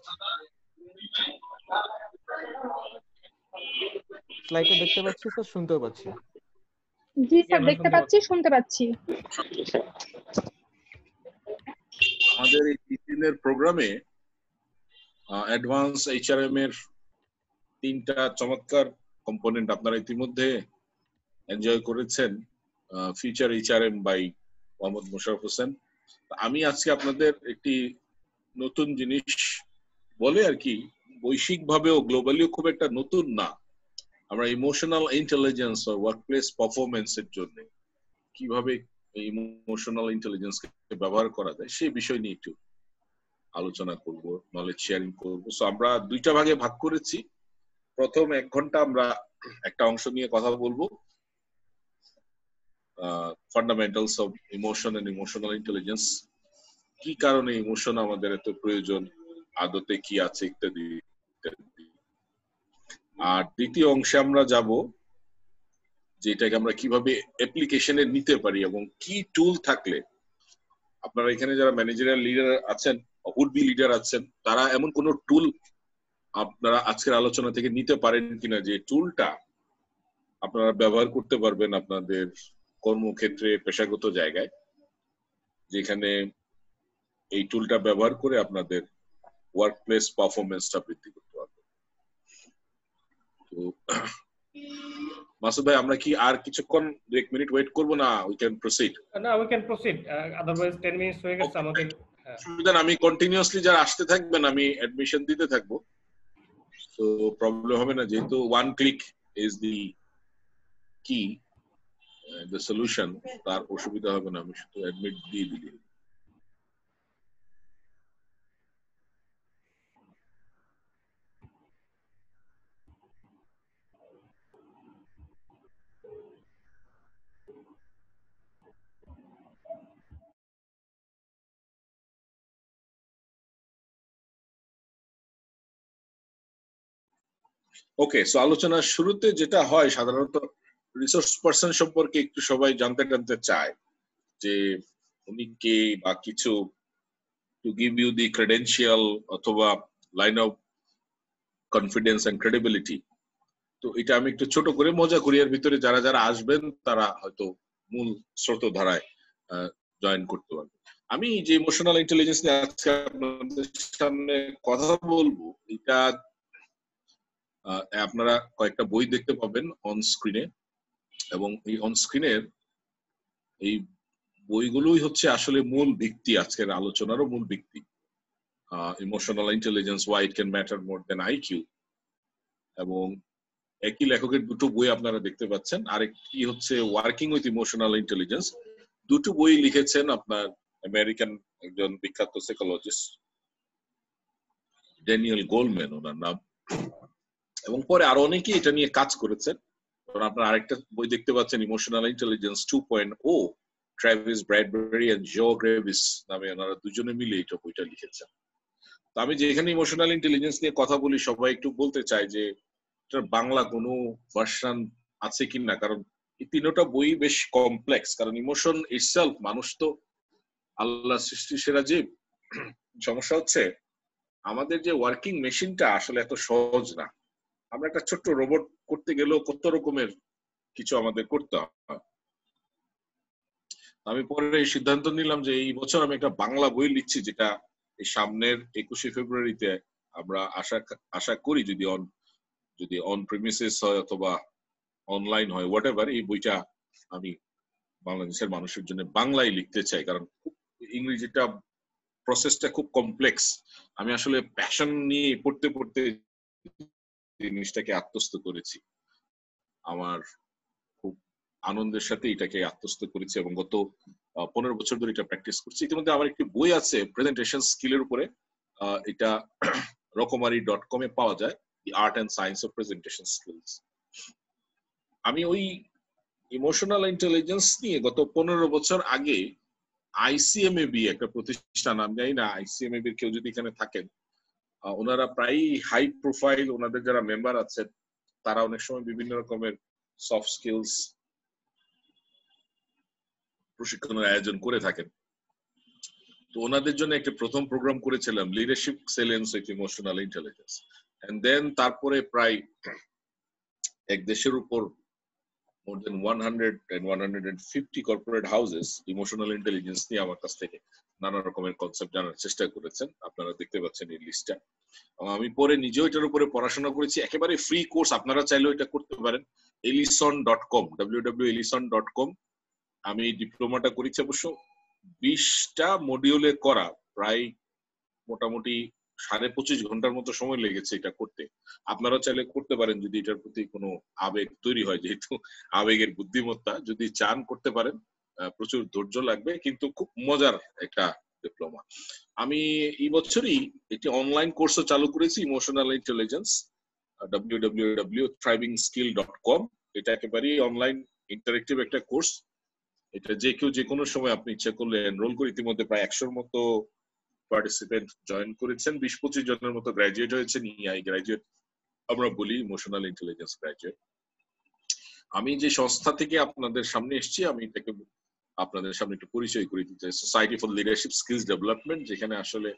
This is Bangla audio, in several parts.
পাচ্ছি। স্লাইডটা দেখতে পাচ্ছি স্যার, শুনতেও পাচ্ছি। জি স্যার, দেখতে পাচ্ছি, শুনতে পাচ্ছি। আমাদের এই 3 দিনের প্রোগ্রামে অ্যাডভান্স এইচআরএম এর 3টা চমৎকার কম্পোনেন্ট আপনারা ইতিমধ্যে এনজয় করেছেন। Future HRM by Mohammad Mosharraf Hossain. আমি আজকে আপনাদের একটি নতুন জিনিস বলে আর কি, বৈশ্বিকভাবেও গ্লোবালিও খুব একটা নতুন না, আমরা ইমোশনাল ইন্টেলিজেন্স ও ওয়ার্কপ্লেস পারফরমেন্স এর জন্য কিভাবে এই ইমোশনাল ইন্টেলিজেন্সকে ব্যবহার করা যায় সেই বিষয় নিয়ে একটু আলোচনা করব, নলেজ শেয়ারিং করব। সো আমরা 2টা ভাগে ভাগ করেছি। প্রথম 1 ঘন্টা আমরা একটা অংশ নিয়ে কথা বলবো, fundamentals of emotion and emotional intelligence, কি কারণে ইমোশন আমাদের এত প্রয়োজন, আদতে কি আছে ইত্যাদি ইত্যাদি। আর দ্বিতীয় অংশে আমরা যাব যেটাকে আমরা কিভাবে অ্যাপ্লিকেশনে নিতে পারি এবং কি টুল থাকলে আপনারা এখানে যারা ম্যানেজারিয়াল লিডার আছেন, উড বি লিডার আছেন, তারা এমন কোন টুল আপনারা আজকের আলোচনা থেকে নিতে পারেন কিনা যে টুলটা আপনারা ব্যবহার করতে পারবেন আপনাদের কর্মক্ষেত্রে, পেশাগত জায়গায়, যেখানে এই টুলটা ব্যবহার করে আপনাদের ওয়ার্কপ্লেস পারফরমেন্সটা বৃদ্ধি করতে পারবেন। তো মাসুদ ভাই, আমরা কি আর কিছুক্ষণ 1 মিনিট ওয়েট করব না উই ক্যান প্রসিড? না, we can proceed, otherwise 10 minutes হয়ে গেছে আমাদের। সুবিধা, আমি কন্টিনিউয়াসলি যারা আসতে থাকবেন আমি অ্যাডমিশন দিতে থাকবো, তো প্রবলেম হবে না, যেহেতু ওয়ান ক্লিক ইজ দি কি, দ্য সলিউশন, তার অসুবিধা হবে না, আমি শুধু অ্যাডমিট দিয়ে দিই। ওকে, সো আলোচনার শুরুতে যেটা হয় সাধারণত রিসোর্স পারসন সম্পর্কে একটু সবাই জানতে টানতে চায় যে উনি কে বা কিছু, to give you the credential অথবা line of confidence and credibility. তো এটা আমি একটু ছোট করে মজা করি, এর ভিতরে যারা যারা আসবেন তারা হয়তো মূল স্রোতধারায় জয়েন করতে পারবে। আমি যে ইমোশনাল ইন্টেলিজেন্স নিয়ে আজকে আপনাদের সামনে কথা বলবো, এটা আপনারা কয়েকটা বই দেখতে পাবেন অন স্ক্রিনে, এবং এই অন স্ক্রিনের এই বইগুলোই হচ্ছে আসলে মূল ভিত্তি, আজকের আলোচনারও মূল ভিত্তি। Emotional intelligence, why it can matter more than IQ, এবং একই লেখকের 2টো বই আপনারা দেখতে পাচ্ছেন। আরেকটি হচ্ছে ওয়ার্কিং উইথ ইমোশনাল ইন্টেলিজেন্স। 2টো বই লিখেছেন আপনার আমেরিকান একজন বিখ্যাত সাইকোলজিস্ট ড্যানিয়েল গোলম্যান ওনার নাম, এবং পরে আরো অনেকেই এটা নিয়ে কাজ করেছেন। আপনার আরেকটা বই দেখতে পাচ্ছেন emotional intelligence 2.0, Travis Bradberry and Jo Greaves নামে ওনারা দুজনে মিলে এটা বইটা লিখেছেন। তো আমি যেখানে ইমোশনাল ইন্টেলিজেন্স নিয়ে কথা বলি সবাই একটু বলতে চাই যে এটার বাংলা কোনো ভার্সন আছে কিনা, কারণ এই 3টা বই বেশ কমপ্লেক্স। কারণ ইমোশন ইটসেলফ, মানুষ তো আল্লাহ সৃষ্টি সেরা জীব। সমস্যা হচ্ছে আমাদের যে ওয়ার্কিং মেশিনটা আসলে এত সহজ না। আমরা একটা ছোট্ট রোবট করতে গেলেও কত রকমের কিছু আমাদের করতে হয়। আমি পরে সিদ্ধান্ত নিলাম যে এই বছর আমি একটা বাংলা বই লিখছি, যেটা এই সামনের 21শে ফেব্রুয়ারিতে আমরা আশা করি যদি অন প্রিমিসেস হয় অথবা অনলাইন হয়, হোয়াটএভার, এই বইটা আমি বাংলাদেশের মানুষের জন্য বাংলায় লিখতে চাই। কারণ ইংরেজিটা প্রসেসটা খুব কমপ্লেক্স। আমি আসলে প্যাশন নিয়ে পড়তে পড়তে জিনিসটাকে আত্মস্থ করেছি, আমার খুব আনন্দের সাথে এটাকে আত্মস্থ করেছি, এবং গত 15 বছর ধরে এটা প্র্যাকটিস করছি। ইতিমধ্যে আমার একটি বই আছে প্রেজেন্টেশন স্কিলের উপরে, এটা রকমারি.com এ পাওয়া যায়, the art and science of presentation skills. আমি ওই ইমোশনাল ইন্টেলিজেন্স নিয়ে গত 15 বছর আগে আইসিএমএবি একটা প্রতিষ্ঠান, আমি জানি না আইসিএমএবি কেউ যদি এখানে থাকেন, ওনারা প্রায় হাই প্রোফাইল, ওনাদের যারা মেম্বার আছেন তারা অনেক সময় বিভিন্ন রকমের সফট স্কিলস প্রশিক্ষণের আয়োজন করে থাকেন। তো ওনাদের জন্য একটা প্রথম প্রোগ্রাম করেছিলাম leadership excellence with emotional intelligence, and then তারপরে প্রায় এক দেশের উপর more than 100 and 150 corporate houses emotional intelligence নিয়ে আমার কাছ থেকে নানা রকমের কনসেপ্ট জানার চেষ্টা করেছেন। আপনারা দেখতে পাচ্ছেন এই লিস্টটা। আমি পরে নিজেও এটার উপরে পড়াশোনা করেছি, একেবারে ফ্রি কোর্স, আপনারা চাইলেও এটা করতে পারেন। ellison.com, www.ellison.com। আমি ডিপ্লোমাটা করেছি অবশ্য 20টা মডিউলে করা, প্রায় মোটামুটি 25.5 ঘন্টার মতো সময় লেগেছে এটা করতে। আপনারা চাইলে করতে পারেন যদি এটার প্রতি কোনো আবেগ তৈরি হয়, যেহেতু আবেগের বুদ্ধিমত্তা, যদি চান করতে পারেন। প্রচুর ধৈর্য লাগবে, কিন্তু খুব মজার একটা ডিপ্লোমা। আমি এই বছরই একটি অনলাইন কোর্সও চালু করেছি, ইমোশনাল ইন্টেলিজেন্স, www.thrivingskill.com। এটা একেবারেই অনলাইন ইন্টারেক্টিভ একটা কোর্স। এটা যে কেউ যে কোনো সময় আপনি ইচ্ছা করলে এনরোল করে, ইতিমধ্যে প্রায় 100-র মতো পার্টিসিপেন্ট জয়েন করেছেন, 20-25 জনের মতো গ্রাজুয়েট হয়েছেন। ইআই গ্রাজুয়েট আমরা বলি, ইমোশনাল ইন্টেলিজেন্স গ্রাজুয়েট। আমি যে সংস্থা থেকে আপনাদের সামনে এসেছি, আমি এটাকে আপনাদের সামনে একটু পরিচয় করে দিতে চাই। Society for leadership skills development, যেখানে আসলে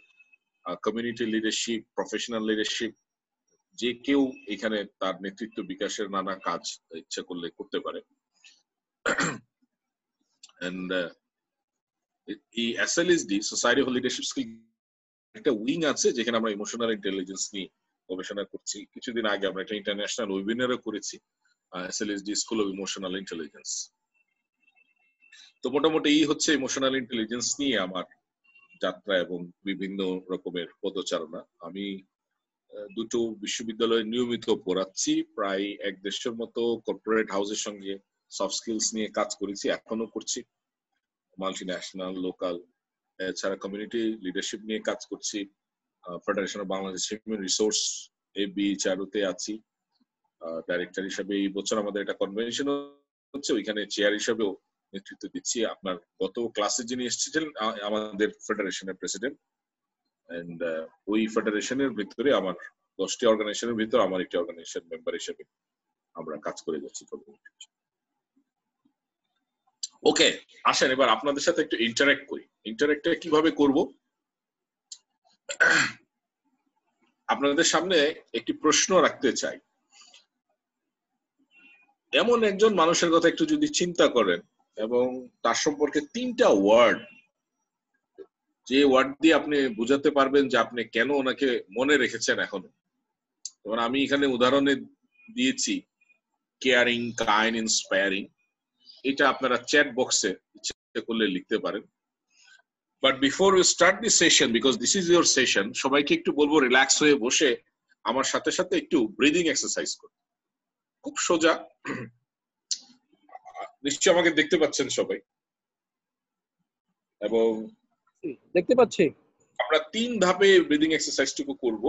কমিউনিটি লিডারশিপ, প্রফেশনাল লিডারশিপ, যে কেউ এখানে তার নেতৃত্ব বিকাশের নানা কাজ ইচ্ছা করলে করতে পারে। এন্ড এই এসএলএসডি, সোসাইটি ফর লিডারশিপ স্কিল, একটা উইং আছে যেখানে আমরা ইমোশনাল ইন্টেলিজেন্স নিয়ে গবেষণা করছি। কিছুদিন আগে আমরা একটা ইন্টারন্যাশনাল ওয়েবিনারও করেছি, এসএলএসডি স্কুল অফ ইমোশনাল ইন্টেলিজেন্স। তো মোটামুটি এই হচ্ছে ইমোশনাল ইন্টেলিজেন্স নিয়ে আমার যাত্রা এবং বিভিন্ন রকমের পদচারণা। আমি দুটো বিশ্ববিদ্যালয়ে নিয়মিত পড়াচ্ছি, প্রায় 150-এর মতো কর্পোরেট হাউসের সঙ্গে সফট স্কিলস নিয়ে কাজ করেছি, এখনো করছি, মাল্টি ন্যাশনাল, লোকাল। এছাড়া কমিউনিটি লিডারশিপ নিয়ে কাজ করছি, federation of Bangladesh human resource FBHRO-তে আছি ডাইরেক্টর হিসেবে। এই বছর আমাদের একটা কনভেনশন হচ্ছে, ওইখানে চেয়ার হিসেবেও নেতৃত্ব দিচ্ছি। আপনার গত ক্লাসে যিনি এসেছিলেন আমাদের ফেডারেশনের প্রেসিডেন্ট, এন্ড ওই ফেডারেশনের ভিতরে আমার 10টি অর্গানাইজেশনের ভিতরে আমার একটি অর্গানাইজেশন মেম্বার হিসেবে আমরা কাজ করে যাচ্ছি। ওকে, আসেন এবার আপনাদের সাথে একটু ইন্টারঅ্যাক্ট করি। ইন্টারঅ্যাক্টটা কিভাবে করব? আপনাদের সামনে একটি প্রশ্ন রাখতে চাই। এমন একজন মানুষের কথা একটু যদি চিন্তা করেন এবং তার সম্পর্কে 3টা ওয়ার্ড, যে ওয়ার্ড দিয়ে আপনি বুঝাতে পারবেন যে আপনি কেন ওনাকে মনে রেখেছেন এখনো। যেমন আমি এখানে উদাহরণে দিয়েছি কেয়ারিং, কাইন্ড, ইন্সপায়ারিং। এটা আপনারা চ্যাট বক্সে ইচ্ছা করলে লিখতে পারেন। But before we start this session, because this is your session, সবাইকে একটু বলবো রিল্যাক্স হয়ে বসে আমার সাথে সাথে একটু ব্রিদিং এক্সারসাইজ করুন। খুব সোজা। নিশ্চয়ই আমাকে দেখতে পাচ্ছেন সবাই, এবং দেখতে পাচ্ছি। আমরা 3 ধাপে ব্রিদিং এক্সারসাইজটুকু করব।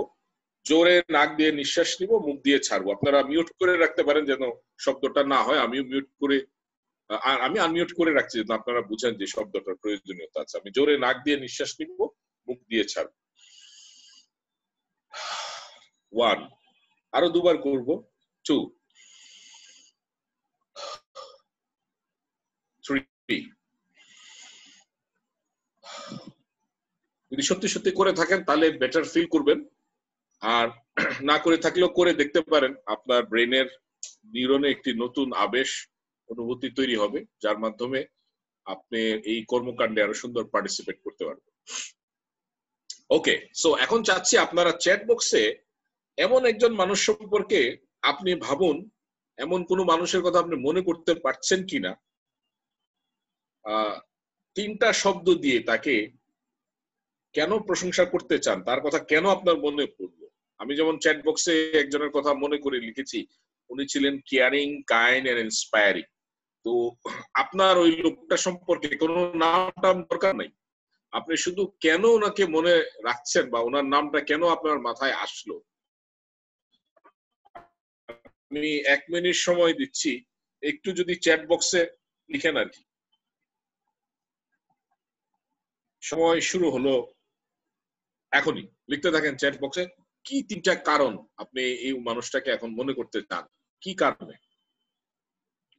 জোরে নাক দিয়ে নিঃশ্বাস নিব, মুখ দিয়ে ছাড়বো। আপনারা মিউট করে রাখতে পারেন যেন শব্দটা না হয়। আমিও মিউট করে, আমি আনমিউট করে রাখছি যেন আপনারা বুঝেন যে শব্দটার প্রয়োজনীয়তা আছে। আমি জোরে নাক দিয়ে নিঃশ্বাস নিব, মুখ দিয়ে ছাড়বো। 1, আরো 2 বার করব। 2, 3। যদি সত্যি সত্যি করে থাকেন তাহলে বেটার ফিল করবেন, আর না করে থাকলেও করে দেখতে পারেন। আপনার ব্রেনের নিউরনে একটি নতুন আবেশ, অনুভূতি তৈরি হবে, যার মাধ্যমে আপনি এই কর্মকাণ্ডে আরো সুন্দর পার্টিসিপেট করতে পারবেন। ওকে, সো এখন চাচ্ছি আপনারা চ্যাট বক্সে এমন একজন মানুষ সম্পর্কে আপনি ভাবুন, এমন কোন মানুষের কথা আপনি মনে করতে পারছেন কিনা, 3টা শব্দ দিয়ে তাকে কেন প্রশংসা করতে চান, তার কথা কেন আপনার মনে পড়লো। আমি যেমন চ্যাট বক্সে একজনের কথা মনে করে লিখেছি, উনি ছিলেন কেয়ারিং, কাইন্ড এন্ড ইন্সপায়ারিং। তো আপনার ওই লোকটা সম্পর্কে কোনো নাম দরকার নাই, আপনি শুধু কেন ওনাকে মনে রাখছেন বা ওনার নামটা কেন আপনার মাথায় আসলো। আমি 1 মিনিট সময় দিচ্ছি, একটু যদি চ্যাট বক্সে লিখেন আর কি। সময় শুরু হলো এখনই। লিখতে থাকেন চ্যাট বক্সে কি 3টা কারণ আপনি এই মানুষটাকে এখন মনে করতে চান, কি কারণে।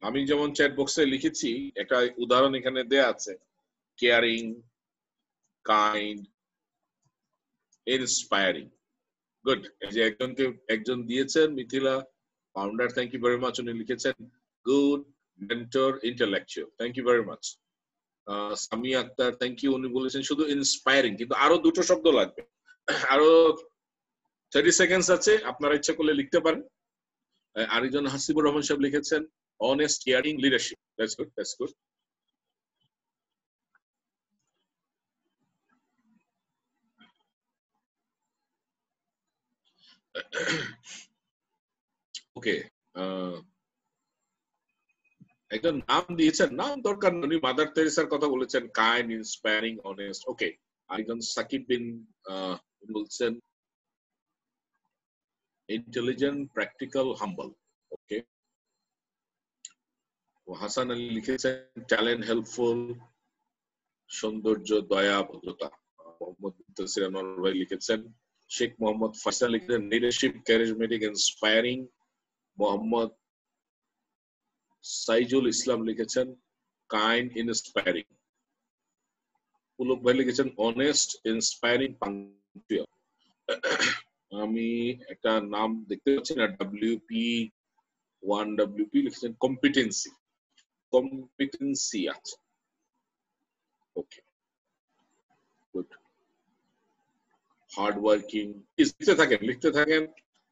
আমি যেমন চ্যাট বক্সে লিখেছি, একটা উদাহরণ এখানে দেয়া আছে, কেয়ারিং, kind, inspiring. Good. এই যে একজন দিয়েছেন Mithila founder, thank you very much. উনি লিখেছেন good, mentor, intellectual. Thank you very much. Samia Akter, thank you. উনি বলেছেন শুধু ইন্সপায়ারিং, কিন্তু আরো দুটো শব্দ লাগবে। আরো 30 সেকেন্ডস আছে, আপনারা ইচ্ছা করলে লিখতে পারেন। আরেকজন হাসিবুর রহমান সাহেব লিখেছেন honest, caring, leadership. That's good, that's good. Okay, একজন নাম দিয়েছেন, নাম দরকার নেই, উনি মাদার তেরেসার কথা বলেছেন, কাইন্ড, ইন্সপায়ারিং, অনেস্ট। ওকে, আরেকজন সাকিব বিন বলছেন ইন্টেলিজেন্ট, প্র্যাকটিক্যাল, হাম্বল। ওকে, হাসান আলী লিখেছেন ট্যালেন্ট, হেল্পফুল, সৌন্দর্য, দয়া, ভদ্রতা। মোহাম্মদ মুত্তাসির আনোয়ার ভাই লিখেছেন, শেখ মোহাম্মদ ফয়সাল লিখেছেন লিডারশিপ, ক্যারিজমেটিক, ইন্সপায়ারিং। মোহাম্মদ সাইজুল ইসলাম লিখেছেন কাইন্ড, ইন্সপায়ারিং। পুলক ভাই লিখেছেন অনেস্ট, ইন্সপায়ারিং, পাংচুয়াল। আমি একটা নাম দেখতে পাচ্ছি না, WP1WP লিখেছেন কম্পিটেন্সি, কম্পিটেন্সি আছে। ওকে, গুড। হার্ড ওয়ার্কিং, লিখতে থাকেন, লিখতে থাকেন।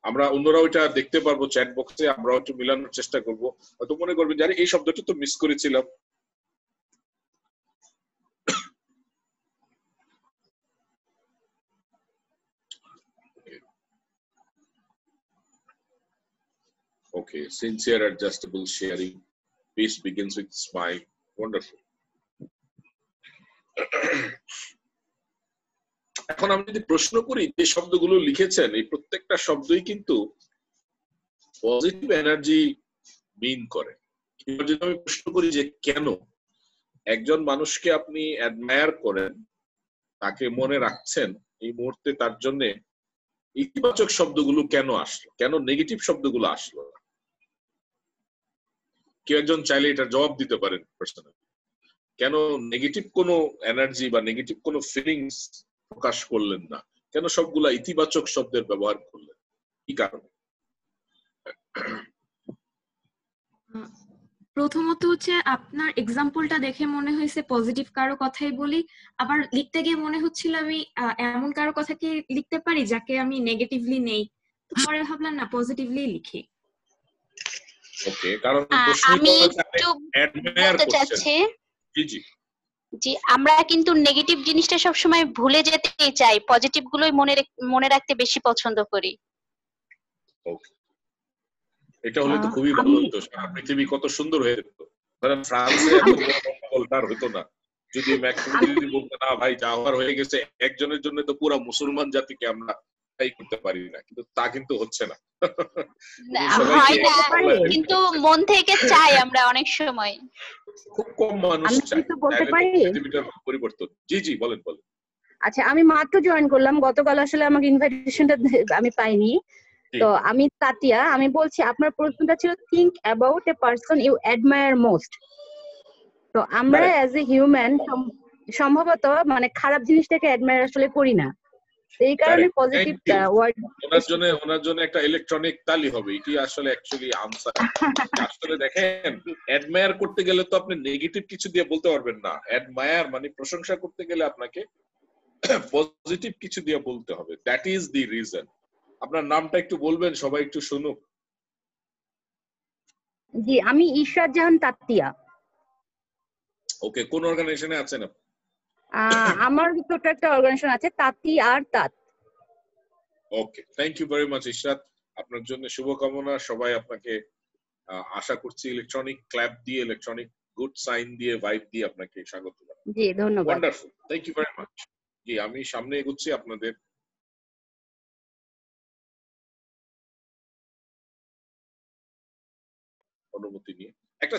আমরা অন্যরাও এটা দেখতে পারবো চ্যাট বক্সে, আমরাও একটু মিলানোর চেষ্টা করবো। হয়তো মনে করবেন যে এই শব্দটা তো মিস করেছিলাম। Okay, sincere, adjustable, sharing. Peace begins with smile. Wonderful. এখন আমি যদি প্রশ্ন করি, যে শব্দগুলো লিখেছেন এই প্রত্যেকটা শব্দই কিন্তু পজিটিভ এনার্জি মিন করে। এবার যদি আমি প্রশ্ন করি যে কেন একজন মানুষকে আপনি অ্যাডমায়ার করেন, তাকে মনে রাখছেন, এই মুহূর্তে তার জন্য ইতিবাচক শব্দগুলো কেন আসলো, কেন নেগেটিভ শব্দগুলো আসলো না? কেউ একজন চাইলে এটা জবাব দিতে পারেন পার্সোনালি। কেন নেগেটিভ কোনো এনার্জি বা নেগেটিভ কোনো ফিলিংস প্রকাশ করলেন না? কেন সবগুলা ইতিবাচক শব্দের ব্যবহার করলেন? কি কারণে? প্রথমত হচ্ছে আপনার এক্সাম্পলটা দেখে মনে হয়েছে পজিটিভ কারো কথাই বলি, আবার লিখতে গিয়ে মনে হচ্ছিল আমি এমন কারো কথা কি লিখতে পারি যাকে আমি নেগেটিভলি নেই, তো পরে ভাবলাম না পজিটিভলি লিখি। ওকে, কারণ আমি একটু বলতে চাচ্ছি, জি আমরা কিন্তু নেগেটিভ জিনিসটা সব সময় ভুলে যেতে চাই, পজিটিভ গুলোই মনে রাখতে বেশি পছন্দ করি। ওকে, এটা হলে তো খুবই ভালো হতো, সারা পৃথিবী কত সুন্দর হয়ে যেত। ধরেন ফ্রান্সে এত বলটার হতো না যদি ম্যাক্সিমাম বলতো না ভাই যা হওয়ার হয়ে গেছে, একজনের জন্য তো পুরো মুসলমান জাতিকে আমরা তাই করতে পারি না, কিন্তু তা কিন্তু হচ্ছে না। হয় না, কিন্তু মন থেকে চাই আমরা অনেক সময়। খুব কম মানুষ চায় পৃথিবীটার পরিবর্তন। জি জি, বলেন বলেন। আচ্ছা, আমি মাত্র জয়েন করলাম, গতকাল আসলে আমাকে ইনভাইটেশনটা আমি পাইনি। তো আমি তাতিয়া, আমি বলছি আপনার প্রশ্নটা ছিল think about a person you admire most. তো আমরা অ্যাজ এ হিউম্যান সম্ভবত মানে খারাপ জিনিসটাকে অ্যাডমায়ার আসলে করি না, এই কারণে পজিটিভ ওয়ার্ড। ওনার জন্য একটা ইলেকট্রনিক তালি হবে, এটি আসলে অ্যাকচুয়ালি আনসার। আসলে দেখেন, অ্যাডমায়ার করতে গেলে তো আপনি নেগেটিভ কিছু দিয়ে বলতে পারবেন না। অ্যাডমায়ার মানে প্রশংসা করতে গেলে আপনাকে পজিটিভ কিছু দিয়ে বলতে হবে। That is the reason. আপনার নামটা একটু বলবেন, সবাই একটু শুনুক। জি, আমি ইশরাত জাহান তাতিয়া। ওকে, কোন অর্গানাইজেশনে আছেন আপনি? আমার ছোট একটা অর্গানাইজেশন আছে, তাতি আর তাত। Okay, thank you very much Ishrat, আপনার জন্য শুভকামনা। সবাই আপনাকে আশা করছি ইলেকট্রনিক ক্ল্যাপ দিয়ে, ইলেকট্রনিক গুড সাইন দিয়ে, ভাইব দিয়ে আপনাকে স্বাগত জানাই। জি, ধন্যবাদ। Wonderful, thank you very much. জি, আমি সামনে এগোচ্ছি আপনাদের অনুমতি নিয়ে। একটা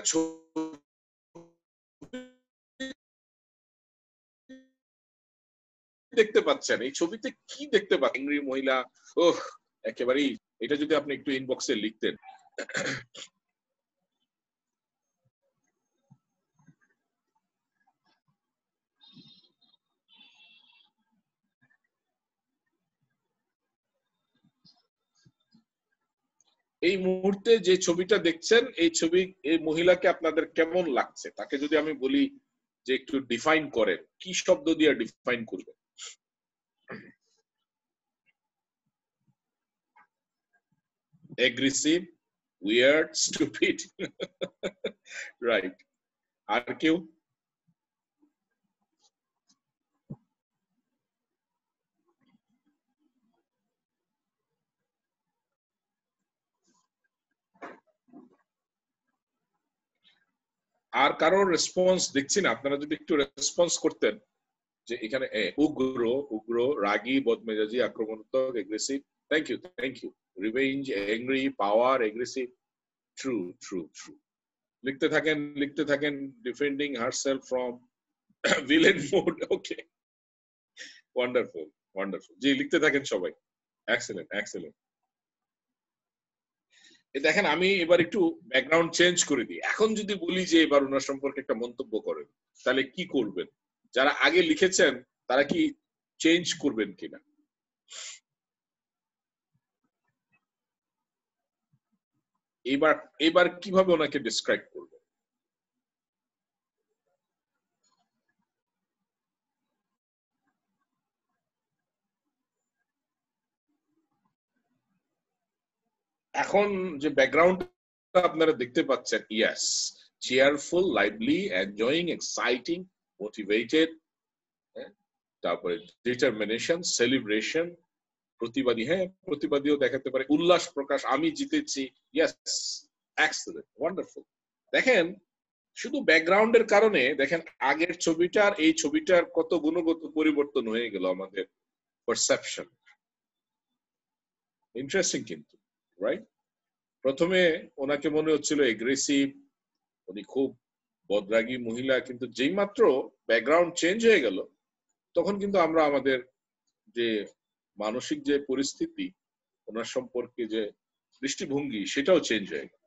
দেখতে পাচ্ছেন, এই ছবিতে কি দেখতে পাচ্ছেন? ইংরেজি মহিলা, ওহ একেবারেই, এটা যদি আপনি একটু ইনবক্সে লিখতেন। এই মুহূর্তে যে ছবিটা দেখছেন এই ছবি এই মহিলাকে আপনাদের কেমন লাগছে তাকে যদি আমি বলি যে একটু ডিফাইন করেন কি শব্দ দিয়ে ডিফাইন করবেন? Aggressive, weird, stupid, right. আর কেউ? আর কারোর রেসপন্স দেখছি না, আপনারা যদি একটু রেসপন্স করতেন যে এখানে উগ্র, উগ্র, রাগী, বদমেজাজি, আক্রমণাত্মক, aggressive, thank you, revenge, angry, power, aggressive, true true true, লিখতে থাকেন, defending herself from villain mode, okay, wonderful wonderful, জি লিখতে থাকেন সবাই, এক্সেলেন্ট এক্সেলেন্ট। দেখেন আমি এবার একটু ব্যাকগ্রাউন্ড চেঞ্জ করে দিই। এখন যদি বলি যে এবার ওনার সম্পর্কে একটা মন্তব্য করেন তাহলে কি করবেন? যারা আগে লিখেছেন তারা কি চেঞ্জ করবেন কিনা? এবার কিভাবে ওনাকে ডিসক্রাইব করবেন? এখন যে ব্যাকগ্রাউন্ড আপনারা দেখতে পাচ্ছেন, yes, cheerful, lively, enjoying, exciting, motivated, তারপরে ডিটারমিনেশন, সেলিব্রেশন, প্রতিবাদী, হ্যাঁ প্রতিবাদীও দেখাতে পারে, উল্লাস প্রকাশ, আমি জিতেছি, ইয়েস, এক্সেলেন্ট, ওয়ান্ডারফুল। দেখেন শুধু ব্যাকগ্রাউন্ডের কারণে দেখেন আগের ছবিটার এই ছবিটার কত গুণগত পরিবর্তন হয়ে গেল আমাদের পারসেপশন। ইন্টারেস্টিং কিন্তু, রাইট? প্রথমে ওনাকে মনে হচ্ছিল এগ্রেসিভ, উনি খুব বদরাগী মহিলা, কিন্তু যেই মাত্র ব্যাকগ্রাউন্ড চেঞ্জ হয়ে গেল তখন কিন্তু আমরা আমাদের যে মানসিক যে পরিস্থিতি, ওনার সম্পর্কে যে দৃষ্টিভঙ্গি, সেটাও চেঞ্জ হয়ে গেল।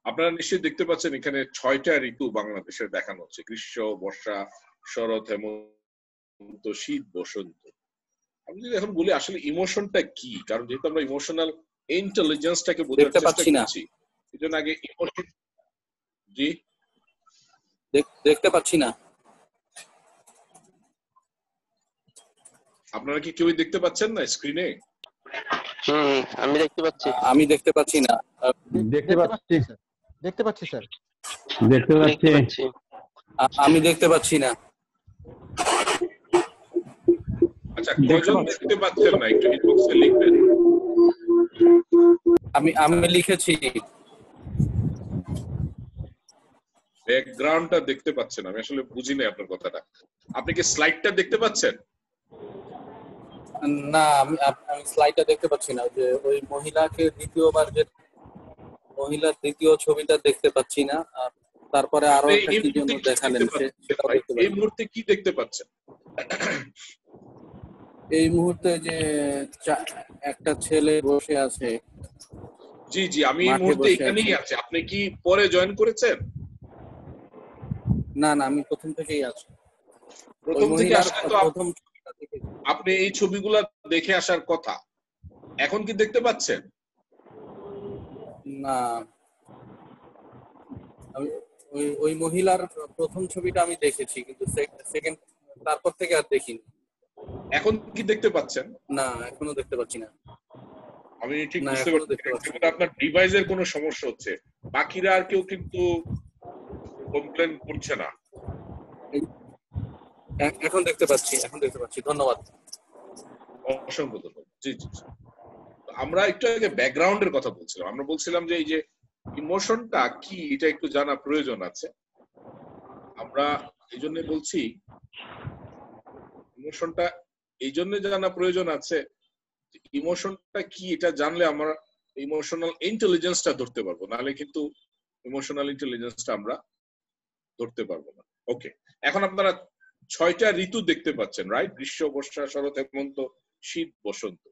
আপনারা নিশ্চয়ই দেখতে পাচ্ছেন এখানে 6টা ঋতু বাংলাদেশের দেখানো হচ্ছে, গ্রীষ্ম, বর্ষা, শরৎ, হেমন্ত, শীত, বসন্ত। আমি যদি এখন বলি আসলে ইমোশনটা কি, কারণ যেহেতু আমরা ইমোশনাল ইন্টেলিজেন্সটাকে বোঝার চেষ্টা করছি, এজন্য আগে ইমোশন, জি দেখতে পাচ্ছি না। আপনারা কি কেউই দেখতে পাচ্ছেন না স্ক্রিনে? আমি দেখতে পাচ্ছি। আমি দেখতে পাচ্ছি না। দেখতে পাচ্ছি স্যার। দেখতে পাচ্ছি স্যার। দেখতে পাচ্ছি। আমি দেখতে পাচ্ছি না। আচ্ছা, কয়জন দেখতে পাচ্ছেন না একটু ইনবক্সে লিখবেন। আমি লিখেছি। ব্যাকগ্রাউন্ডটা দেখতে পাচ্ছেন, আমি আসলে বুঝি না আপনার কথাটা। আপনি কি স্লাইডটা দেখতে পাচ্ছেন? না, আমি স্লাইডটা দেখতে পাচ্ছি না। যে ওই মহিলাকে দ্বিতীয়বার, যে মহিলার দ্বিতীয় ছবিটা দেখতে পাচ্ছি না। আর তারপরে আরো একটা কি জন্য দেখালেন, সেটাও দেখতে পাচ্ছি। এই মুহূর্তে কি দেখতে পাচ্ছেন? এই মুহূর্তে যে একটা ছেলে বসে আছে। জি জি, আমি এই মুহূর্তে এখানেই আছি। আপনি কি পরে জয়েন করেছেন? না না, আমি প্রথম থেকেই আছি। প্রথম থেকে আসলে তো আপনি এই ছবিগুলো দেখে আসার কথা, এখন কি দেখতে পাচ্ছেন? না, ওই মহিলার প্রথম ছবিটা আমি দেখেছি, কিন্তু সেকেন্ড তারপর থেকে আর দেখিনি। এখন কি দেখতে পাচ্ছেন? না, এখনো দেখতে পাচ্ছি না। আমি ঠিক বুঝতে পারছি আপনার ডিভাইসের কোনো সমস্যা হচ্ছে। বাকিরা আর কেউ কিন্তু কমপ্লেন করছে না। এখন দেখতে পাচ্ছি। ধন্যবাদ, অসংখ্য ধন্যবাদ। জি জি, আমরা একটু আগে ব্যাকগ্রাউন্ডের কথা বলছিলাম। আমরা বলছিলাম যে এই যে ইমোশনটা কি, এটা একটু জানা প্রয়োজন আছে। আমরা এই জন্য বলছি ইমোশনটা এই জন্য জানা প্রয়োজন আছে, ইমোশনটা কি এটা জানলে আমরা ইমোশনাল ইন্টেলিজেন্সটা ধরতে পারবো, নাহলে কিন্তু ইমোশনাল ইন্টেলিজেন্সটা আমরা ধরতে পারবো না। ওকে, এখন আপনারা 6টা ঋতু দেখতে পাচ্ছেন, রাইট? গ্রীষ্ম, বর্ষা, শরৎ, হেমন্ত, শীত, বসন্ত।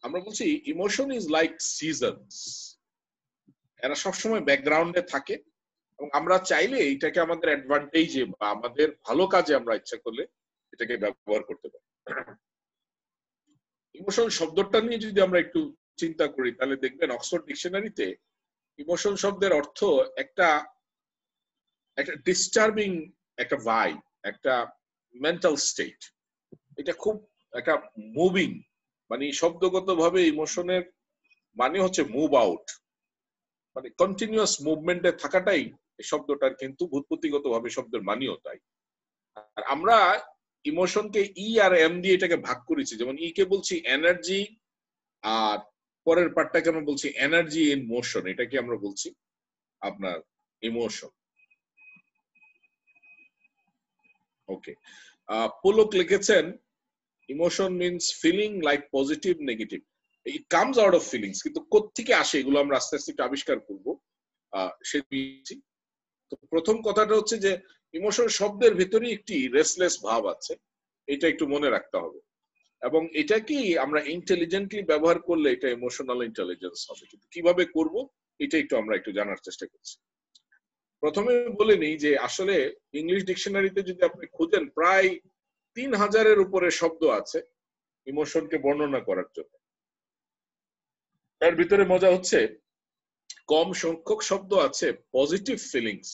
আমরা বলছি ইমোশন ইজ লাইক সিজনস, এরা সবসময় ব্যাকগ্রাউন্ডে থাকে এবং আমরা চাইলে এটাকে আমাদের অ্যাডভান্টেজে বা আমাদের ভালো কাজে আমরা ইচ্ছা করলে এটাকে ব্যবহার করতে পারি। ইমোশন শব্দটা নিয়ে যদি আমরা একটু চিন্তা করি তাহলে দেখবেন অক্সফোর্ড ডিকশনারিতে ইমোশন শব্দের অর্থ একটা ডিস্টার্বিং একটা ভাইব, একটা মেন্টাল স্টেট। এটা খুব একটা মুভিং, মানে শব্দগতভাবে ইমোশনের মানে হচ্ছে মুভ আউট, মানে কন্টিনিউয়াস মুভমেন্টে থাকাটাই এই শব্দটার কিন্তু ভূতপতিগতভাবে শব্দের মানেও তাই। আর আমরা ইমোশনকে ই আর এম দিয়ে এটাকে ভাগ করেছি, যেমন ই কে বলছি এনার্জি, আর পরের পার্টটাকে আমরা বলছি এনার্জি ইন মোশন, এটাকে আমরা বলছি আপনার ইমোশন। ওকে, পুলক লিখেছেন emotion means feeling like positive negative, it comes out of feelings, কিন্তু কোত্থেকে আসে এগুলো আমরা আস্তে আস্তে একটু আবিষ্কার করবো। তো প্রথম কথাটা হচ্ছে যে ইমোশন শব্দের ভিতরে একটি রেসলেস ভাব আছে, এটা একটু মনে রাখতে হবে, এবং এটা কি আমরা ইন্টেলিজেন্টলি ব্যবহার করলে এটা ইমোশনাল ইন্টেলিজেন্স হবে, কিন্তু কিভাবে করব এটা একটু আমরা একটু জানার চেষ্টা করছি। প্রথমে বলে নিই যে আসলে ইংলিশ ডিকশনারিতে যদি আপনি খুঁজেন প্রায় 3000-এর উপরে শব্দ আছে ইমোশনকে বর্ণনা করার জন্য। তার ভিতরে মজা হচ্ছে কম সংখ্যক শব্দ আছে পজিটিভ ফিলিংস,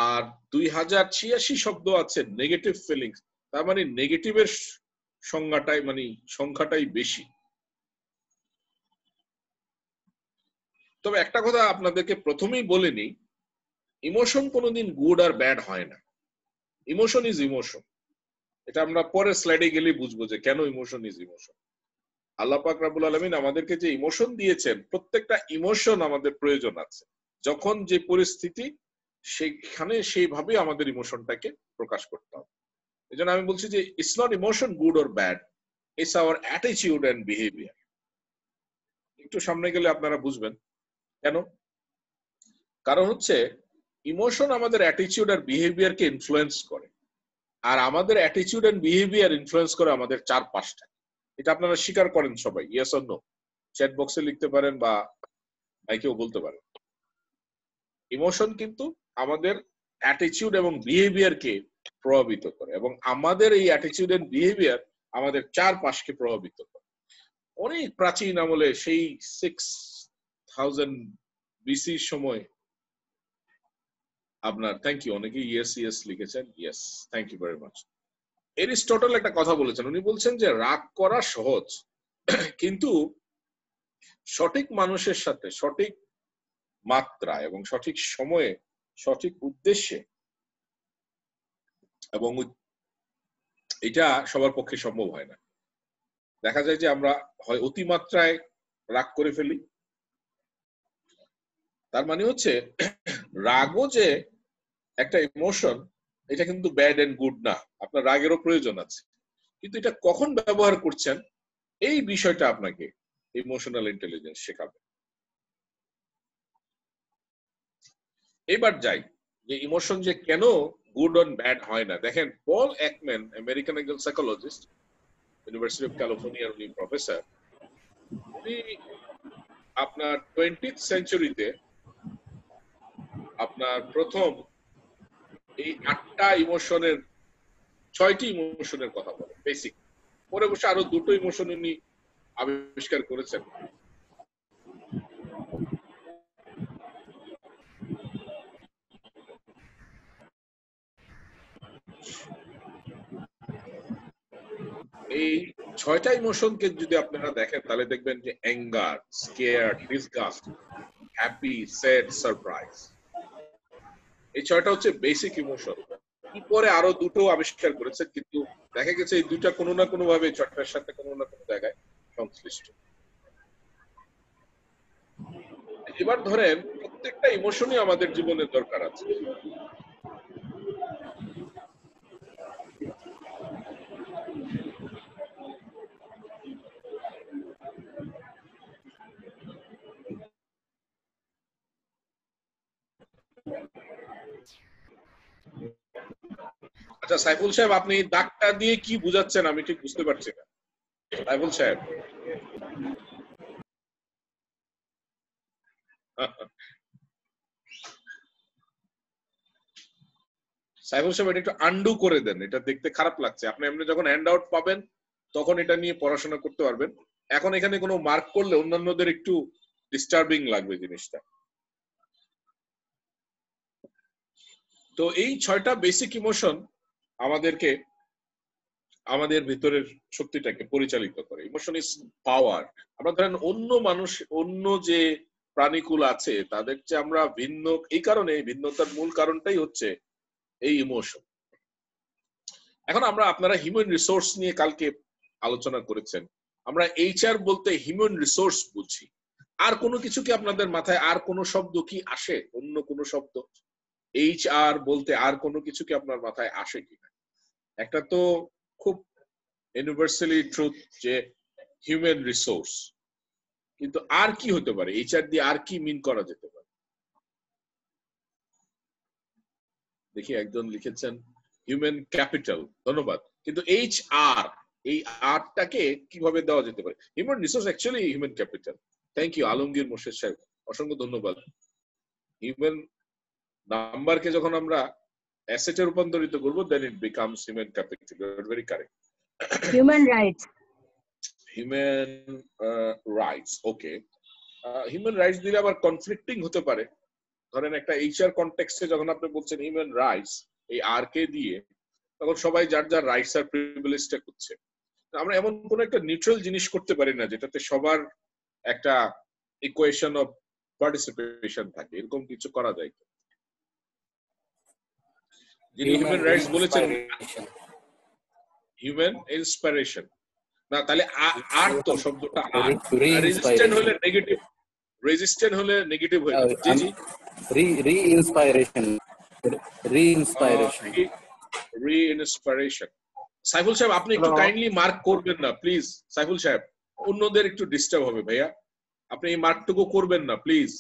আর 2086 শব্দ আছে নেগেটিভ ফিলিংস। তার মানে নেগেটিভের সংখ্যাটাই বেশি। তবে একটা কথা আপনাদেরকে প্রথমেই বলে নিই, ইমোশন কোনোদিন গুড আর ব্যাড হয় না। ইমোশন ইজ ইমোশন, এটা আমরা পরের স্লাইডে গেলে বুঝবো যে কেন ইমোশন ইজ ইমোশন। আল্লাহ পাক রব্বুল আলামিন আমাদেরকে যে ইমোশন দিয়েছেন, প্রত্যেকটা ইমোশন আমাদের প্রয়োজন আছে, যখন যে পরিস্থিতি সেখানে সেইভাবে আমাদের ইমোশনটাকে প্রকাশ করতে হবে। এই জন্য আমি বলছি যে it's not emotion good or bad, it's our attitude and behaviour. একটু সামনে গেলে আপনারা বুঝবেন কেন। কারণ হচ্ছে ইমোশন আমাদের অ্যাটিটিউড আর বিহেভিয়ারকে ইনফ্লুয়েন্স করে, আর আমাদের অ্যাটিটিউড এন্ড বিহেভিয়ার ইনফ্লুয়েন্স করে আমাদের চারপাশটা। এটা আপনারা স্বীকার করেন সবাই, ইয়েস অর নো? চ্যাট বক্সে লিখতে পারেন বা মাইকেও বলতে পারেন। ইমোশন কিন্তু আমাদের অ্যাটিটিউড এবং বিহেভিয়ারকে প্রভাবিত করে, এবং আমাদের এই অ্যাটিটিউড এন্ড বিহেভিয়ার আমাদের চারপাশকে প্রভাবিত করে। অনেক প্রাচীন আমলে সেই 6000 বিসির সময় আপনার, থ্যাংক ইউ, অনেকে ইয়েস ইয়েস লিখেছেন, yes, thank you very much. Aristotle একটা কথা বলেছেন, উনি বলছেন যে রাগ করা সহজ, কিন্তু সঠিক মানুষের সাথে সঠিক মাত্রা এবং সঠিক সময়ে সঠিক উদ্দেশ্যে, এবং এটা সবার পক্ষে সম্ভব হয় না। দেখা যায় যে আমরা হয় অতিমাত্রায় রাগ করে ফেলি, তার মানে হচ্ছে রাগও যে একটা ইমোশন, এটা কিন্তু ব্যাড এন্ড গুড না, আপনার রাগেরও প্রয়োজন আছে, কিন্তু এটা কখন ব্যবহার করছেন এই বিষয়টা আপনাকে ইমোশনাল ইন্টেলিজেন্স শেখাবে। এবার যাই যে ইমোশন যে কেন গুড অ্যান্ড ব্যাড হয় না। দেখেন, পল একম্যান, আমেরিকান একজন সাইকোলজিস্ট, ইউনিভার্সিটি অফ ক্যালিফোর্নিয়ার উনি প্রফেসর, উনি আপনার 20th সেঞ্চুরিতে আপনার প্রথম এই 8টা ইমোশনের 6টি ইমোশনের কথা বলে বেসিক, পরে বসে আরো 2টো ইমোশন উনি আবিষ্কার করেছেন। এই 6টা ইমোশনকে যদি আপনারা দেখেন তাহলে দেখবেন যে anger, scare, disgust, happy, sad, surprise, এই 6টা হচ্ছে বেসিক ইমোশন। পরে আরো 2টো আবিষ্কার করেছেন, কিন্তু দেখা গেছে এই 2টা কোনো না কোনো ভাবে 6টার সাথে কোনো না কোনো জায়গায় সংশ্লিষ্ট। এবার ধরেন প্রত্যেকটা ইমোশনই আমাদের জীবনের দরকার আছে। আচ্ছা সাইফুল সাহেব, আপনি দাগটা দিয়ে কি বুঝাচ্ছেন আমি ঠিক বুঝতে পারছি না। সাইফুল সাহেব, সাইফুল সাহেব এটা একটু আন্ডু করে দেন, এটা দেখতে খারাপ লাগছে। আপনি এমনি যখন হ্যান্ড আউট পাবেন তখন এটা নিয়ে পড়াশোনা করতে পারবেন, এখন এখানে কোনো মার্ক করলে অন্যান্যদের একটু ডিস্টার্বিং লাগবে জিনিসটা। তো এই 6টা বেসিক ইমোশন আমাদেরকে আমাদের ভিতরের শক্তিটাকে পরিচালিত করে। Emotion is power. আমরা ধরেন অন্য মানুষ, অন্য যে প্রাণীকুল আছে তাদের চেয়ে আমরা ভিন্ন, এই কারণে ভিন্নতার মূল কারণটাই হচ্ছে এই ইমোশন। এখন আপনারা হিউম্যান রিসোর্স নিয়ে কালকে আলোচনা করেছেন। আমরা এইচআর বলতে হিউম্যান রিসোর্স বুঝি। আর কোনো কিছু কি আপনাদের মাথায় আর কোনো শব্দ কি আসে? অন্য কোনো শব্দ এইচআর বলতে আর কোনো কিছু কি আপনার মাথায় আসে কিনা? একটা তো খুব ইউনিভার্সালি ট্রুথ যে হিউম্যান রিসোর্স, কিন্তু আর কি হতে পারে? এইচআর দিয়ে আর কি মিন করা যেতে পারে? দেখি একজন লিখেছেন হিউম্যান ক্যাপিটাল, ধন্যবাদ। কিন্তু এইচআর, এই আরটাকে কিভাবে দেওয়া যেতে পারে? Human resource actually human capital. Thank you Alamgir Morshed সাহেব, অসংখ্য ধন্যবাদ। হিউম্যান নাম্বারকে যখন আমরা অ্যাসেটে রূপান্তরিত করব, then it becomes human capital. You are very correct. Human rights, human rights, okay. Human rights দিলে আবার কনফ্লিক্টিং হতে পারে। ধরেন একটা এইচআর কনটেক্সটে যখন আপনি বলছেন হিউম্যান রাইটস, এই আর কে দিয়ে, তখন সবাই যার যার রাইটস আর প্রিভিলেজটা করছে। আমরা এমন কোন একটা নিউট্রাল জিনিস করতে পারি না যেটাতে সবার একটা ইকুয়েশন অফ পার্টিসিপেশন থাকে, এরকম কিছু করা যায়। যিনি হিউম্যান রাইটস বলেছেন হিউম্যান ইন্সপিরেশন না, তাহলে আর তো শব্দটা রেজিস্ট্যান্ট হলে নেগেটিভ, রেজিস্ট্যান্ট হলে নেগেটিভ হয়ে যাবে। জি জি, রি-ইন্সপাইরেশন, রি-ইন্সপাইরেশন, রি-ইন্সপিরেশন। সাইফুল সাহেব আপনি একটু কাইন্ডলি মার্ক করবেন না প্লিজ? সাইফুল সাহেব, অন্যদের একটু ডিস্টার্ব হবে ভাইয়া, আপনি এই মার্কটুকু করবেন না প্লিজ।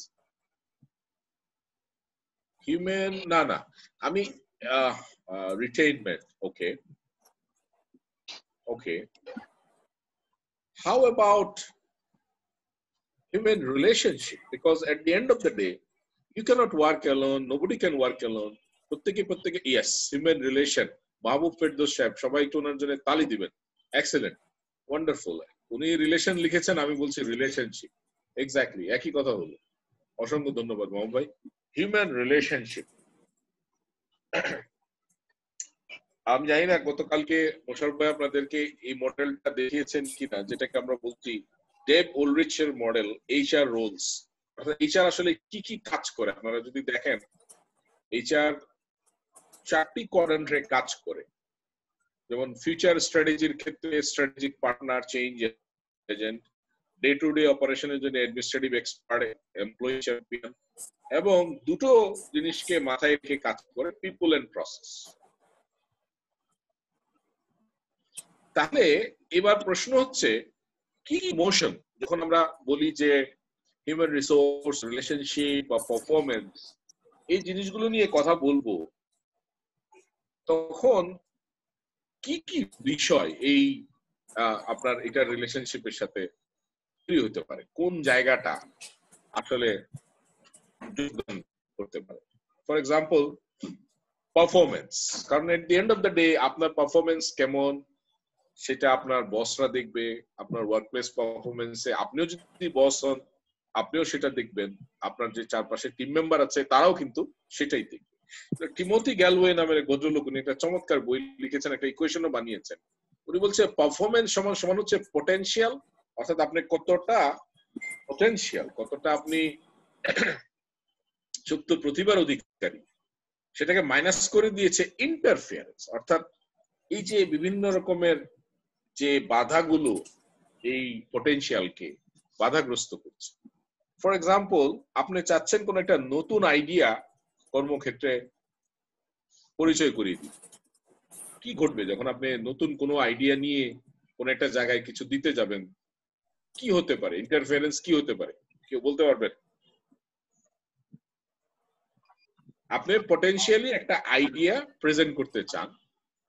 হিউম্যান না না, আমি রিটেইনমেন্ট, ওকে ওকে। How about human relationship? Because at the end of the day, you cannot work alone. Nobody can work alone. প্রত্যেকে yes, human relation. মাহবুব ফেরদৌস সাহেব, সবাই একটু ওনার জন্য তালি দিবেন। Excellent, wonderful. উনি রিলেশন লিখেছেন, আমি বলছি রিলেশনশিপ। এক্স্যাক্টলি একই কথা হলো। অসংখ্য ধন্যবাদ মাহবুব ভাই। হিউম্যান রিলেশনশিপ, আমি জানি না গতকালকে মোশাররফ ভাই আপনাদেরকে এই মডেলটা দেখিয়েছেন কিনা, যেটাকে আমরা বলছি ডেভ ওলরিচের মডেল, এইচআর রোলস। অর্থাৎ এইচআর আসলে কি কি কাজ করে আপনারা যদি দেখেন, এইচআর 4টি কোয়াড্রেন্টে কাজ করে। যেমন ফিউচার স্ট্র্যাটেজির ক্ষেত্রে strategic partner, change agent, day to day অপারেশনের জন্য অ্যাডমিনিস্ট্রেটিভ এক্সপার্ট, এমপ্লয়ি চ্যাম্পিয়ন, এবং দুটো জিনিসকে মাথায় রেখে কাজ করে পিপল এন্ড প্রসেস। তাহলে এবার প্রশ্ন হচ্ছে কি ইমোশন, যখন আমরা বলি যে হিউম্যান রিসোর্স, রিলেশনশিপ বা পারফরমেন্স, এই জিনিসগুলো নিয়ে কথা বলবো, তখন কি কি বিষয় এই আপনার এটা রিলেশনশিপের সাথে তৈরি হতে পারে, কোন জায়গাটা আসলে যোগদান করতে পারে? ফর এক্সাম্পল পারফরমেন্স, কারণ at the end of the day আপনার পারফরমেন্স কেমন সেটা আপনার বসরা দেখবে। আপনার ওয়ার্ক প্লেস পারফরমেন্সে আপনিও যদি বস হন, আপনিও সেটা দেখবেন, আপনার যে চারপাশে টিম মেম্বার আছে তারাও কিন্তু সেটাই দেখবে। টিমোথি গ্যালওয়ে নামের ভদ্রলোক, উনি একটা চমৎকার বই লিখেছেন, একটা ইকুয়েশনও বানিয়েছেন। উনি বলছে পারফরমেন্স সমান সমান হচ্ছে পটেনশিয়াল, অর্থাৎ আপনি কতটা পটেনশিয়াল, কতটা আপনি সুপ্ত প্রতিভার অধিকারী, সেটাকে মাইনাস করে দিয়েছে ইন্টারফিয়ারেন্স, অর্থাৎ এই যে বিভিন্ন রকমের যে বাধাগুলো এই পটেনশিয়ালকে বাধাগ্রস্ত করছে। ফর এক্সাম্পল, আপনি চাচ্ছেন কোন একটা নতুন আইডিয়া কর্মক্ষেত্রে পরিচয় করিয়ে দিন। কি ঘটবে যখন আপনি নতুন কোনো আইডিয়া নিয়ে কোন একটা জায়গায় কিছু দিতে যাবেন? কি হতে পারে, ইন্টারফারেন্স কি হতে পারে, কেউ বলতে পারবেন? আপনি পটেনশিয়ালি একটা আইডিয়া প্রেজেন্ট করতে চান,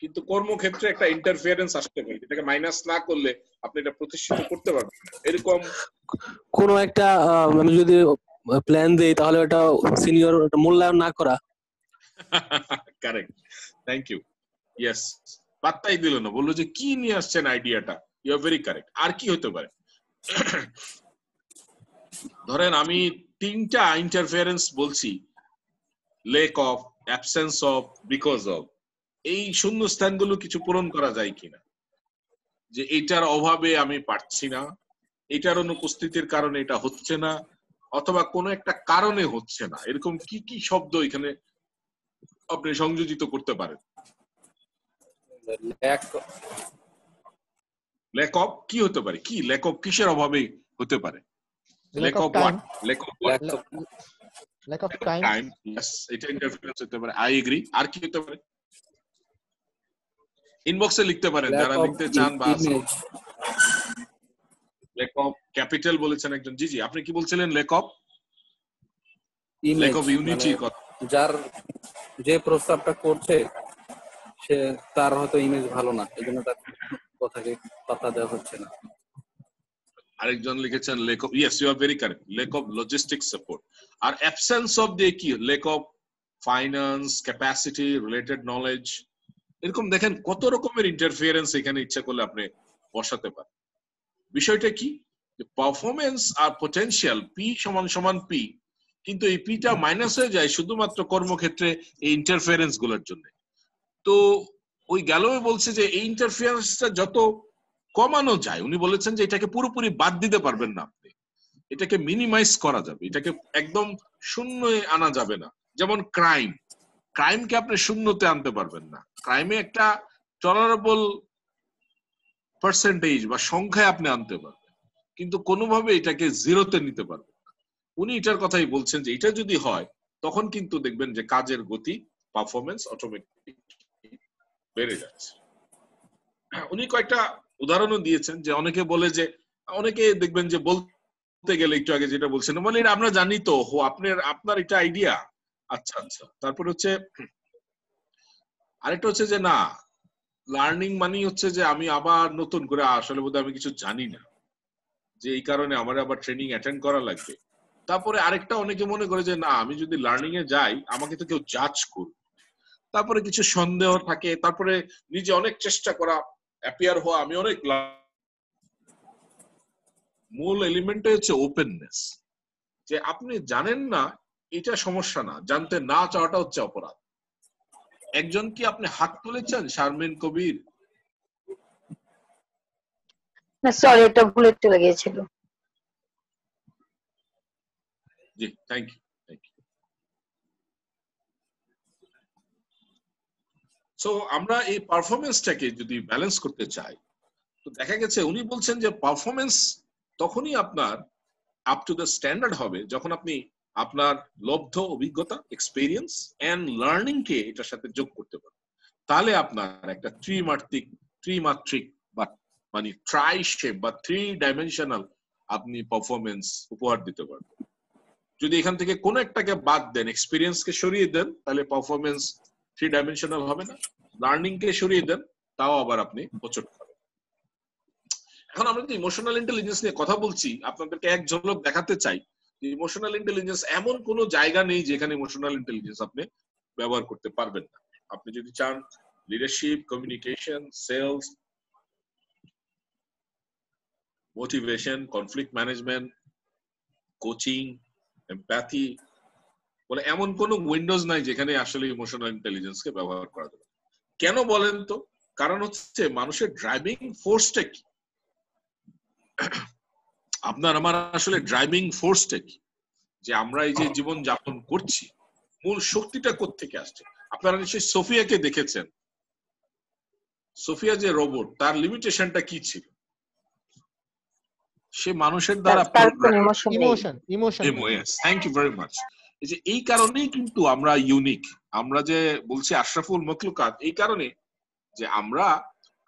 কিন্তু কর্মক্ষেত্রে একটা ইন্টারফারেন্স আসতে পারে, এটাকে মাইনাস না করলে আপনি এটা প্রতিষ্ঠিত করতে পারবেন। এরকম কোন একটা আমি যদি প্ল্যান দেই তাহলে এটা সিনিয়র মূল্যায়ন না করা। Correct, thank you. ইয়েস, পাত্তাই দিল না, বললো যে কি নিয়ে আসছেন আইডিয়াটা। You are very correct. আর কি হতে পারে? ধরেন আমি 3টা ইন্টারফারেন্স বলছি, lack of, absence of, because of. এই শূন্যস্থানগুলো কিছু পূরণ করা যায় কিনা, যে এটার অভাবে আমি পারছি না, এটার অনুপস্থিতির কারণে এটা হচ্ছে না, অথবা কোনো একটা কারণে হচ্ছে না, এরকম কি কি শব্দ এখানে আপনি সংযোজিত করতে পারেন? ল্যাক অফ কি হতে পারে? কি ল্যাক অফ কিসের অভাবে হতে পারে? Lack of what? Lack of lack of time. Yes, এটা ইন্টারফারেন্স হতে পারে। I agree. আর কি হতে পারে? ইনবক্সে লিখতে পারেন যারা লিখতে চান। বা ল্যাক অফ ক্যাপিটাল বলেছেন একজন। জি জি, আপনি কি বলছিলেন? Lack of unity. যার যে প্রস্তাবটা করছে সে তার হয়তো ইমেজ ভালো না, এজন্য তার কথাকে পাত্তা দেওয়া হচ্ছে না। আরেকজন লিখেছেন lack of, yes you are very correct, lack of logistic support. আর অ্যাবসেন্স অফ দিয়ে কি? Lack of finance, capacity, related knowledge. এরকম দেখেন কত রকমের ইন্টারফিয়ারেন্স এখানে ইচ্ছা করলে আপনি বসাতে পারেন। বিষয়টা কি? যে পারফরমেন্স আর পটেনশিয়াল পি সমান সমান পি, কিন্তু এই পিটা মাইনাস হয়ে যায় শুধুমাত্র কর্মক্ষেত্রে এই ইন্টারফিয়ারেন্স গুলোর জন্য। তো ওই গ্যালোয়ে বলছে যে এই ইন্টারফিয়ারেন্সটা যত কমানো যায়, উনি বলেছেন যে এটাকে পুরোপুরি বাদ দিতে পারবেন না আপনি, এটাকে মিনিমাইজ করা যাবে, এটাকে একদম শূন্যে আনা যাবে না। যেমন ক্রাইমকে আপনি শূন্যতে আনতে পারবেন না, ক্রাইমে একটা টলারেবল পার্সেন্টেজ বা সংখ্যায় আপনি আনতে পারবেন, কিন্তু কোনোভাবে এটাকে জিরোতে নিতে পারবেন না। উনি এটার কথাই বলছেন যে এটা যদি হয় তখন কিন্তু দেখবেন যে কাজের গতি, পারফরমেন্স অটোমেটিক বেড়ে যাচ্ছে। উনি কয়েকটা উদাহরণও দিয়েছেন যে অনেকে বলে যে, অনেকে দেখবেন যে বলতে গেলে একটু আগে যেটা বলছেন মানে আমরা জানি তো, আপনার এটা আইডিয়া, আচ্ছা আচ্ছা। তারপর হচ্ছে আরেকটা হচ্ছে যে না, লার্নিং মানে হচ্ছে যে আমি আবার নতুন করে আসলে বোধহয় আমি কিছু জানি না, যে এই কারণে আমার আবার ট্রেনিং অ্যাটেন্ড করা লাগবে। তারপরে আরেকটা অনেকে মনে করে যে না, আমি যদি লার্নিং এ যাই আমাকে তো কেউ জাজ করবে। তারপরে কিছু সন্দেহ থাকে, তারপরে নিজে অনেক চেষ্টা করা, অ্যাপিয়ার হওয়া আমি অনেক। মূল এলিমেন্টটা হচ্ছে ওপেননেস, যে আপনি জানেন না এটা সমস্যা না, জানতে না চাওয়াটা হচ্ছে অপরাধ। একজন কি আপনি হাত তুলেছেন? শারমিন কবির? না সরি, এটা ভুলে চলে গিয়েছিল। জি, থ্যাংক ইউ। সো আমরা এই পারফরমেন্সটাকে যদি ব্যালেন্স করতে চাই, তো দেখা গেছে উনি বলছেন যে পারফরমেন্স তখনই আপনার আপ টু দ্য স্ট্যান্ডার্ড হবে যখন আপনি আপনার লব্ধ অভিজ্ঞতা, এক্সপেরিয়েন্স এন্ড লার্নিং কে এটার সাথে যোগ করতে পারেন। তাহলে আপনার একটা ত্রিমাত্রিক বা মানে ট্রাই শেপ বা 3 ডাইমেনশনাল আপনি পারফরমেন্স উপহার দিতে পারবেন। যদি এখান থেকে কোনো একটাকে বাদ দেন, এক্সপেরিয়েন্সকে সরিয়ে দেন, তাহলে পারফরমেন্স 3 ডাইমেনশনাল হবে না। লার্নিং কে সরিয়ে দেন, তাও আবার আপনি হোঁচট খাবেন। এখন আমরা যদি ইমোশনাল ইন্টেলিজেন্স নিয়ে কথা বলছি, আপনাদেরকে এক ঝলক দেখাতে চাই যে ইমোশনাল ইন্টেলিজেন্স এমন কোনো জায়গা নেই যেখানে ইমোশনাল ইন্টেলিজেন্স আপনি ব্যবহার করতে পারবেন না। আপনি যদি চান leadership, communication, sales, motivation, conflict management, coaching, empathy, বলে এমন কোন উইন্ডোজ নাই যেখানে আসলে ইমোশনাল ইন্টেলিজেন্সকে ব্যবহার করা যাবে। কেন বলেন তো? কারণ হচ্ছে মানুষের ড্রাইভিং ফোর্সটা কি, আপনার আমার আসলে ড্রাইভিং ফোর্সটা কি, যে আমরা এই যে জীবন যাপন করছি মূল শক্তিটা কোত্থেকে আসছে? আপনারা নিশ্চয়ই সোফিয়াকে দেখেছেন। সোফিয়া যে রোবট, তার লিমিটেশনটা কি ছিল? সে মানুষের দ্বারা থ্যাংক ইউ ভেরি মাচ। এই যে এই কারণেই কিন্তু আমরা ইউনিক, আমরা যে বলছি আশরাফুল মখলুকাত, এই কারণে যে আমরা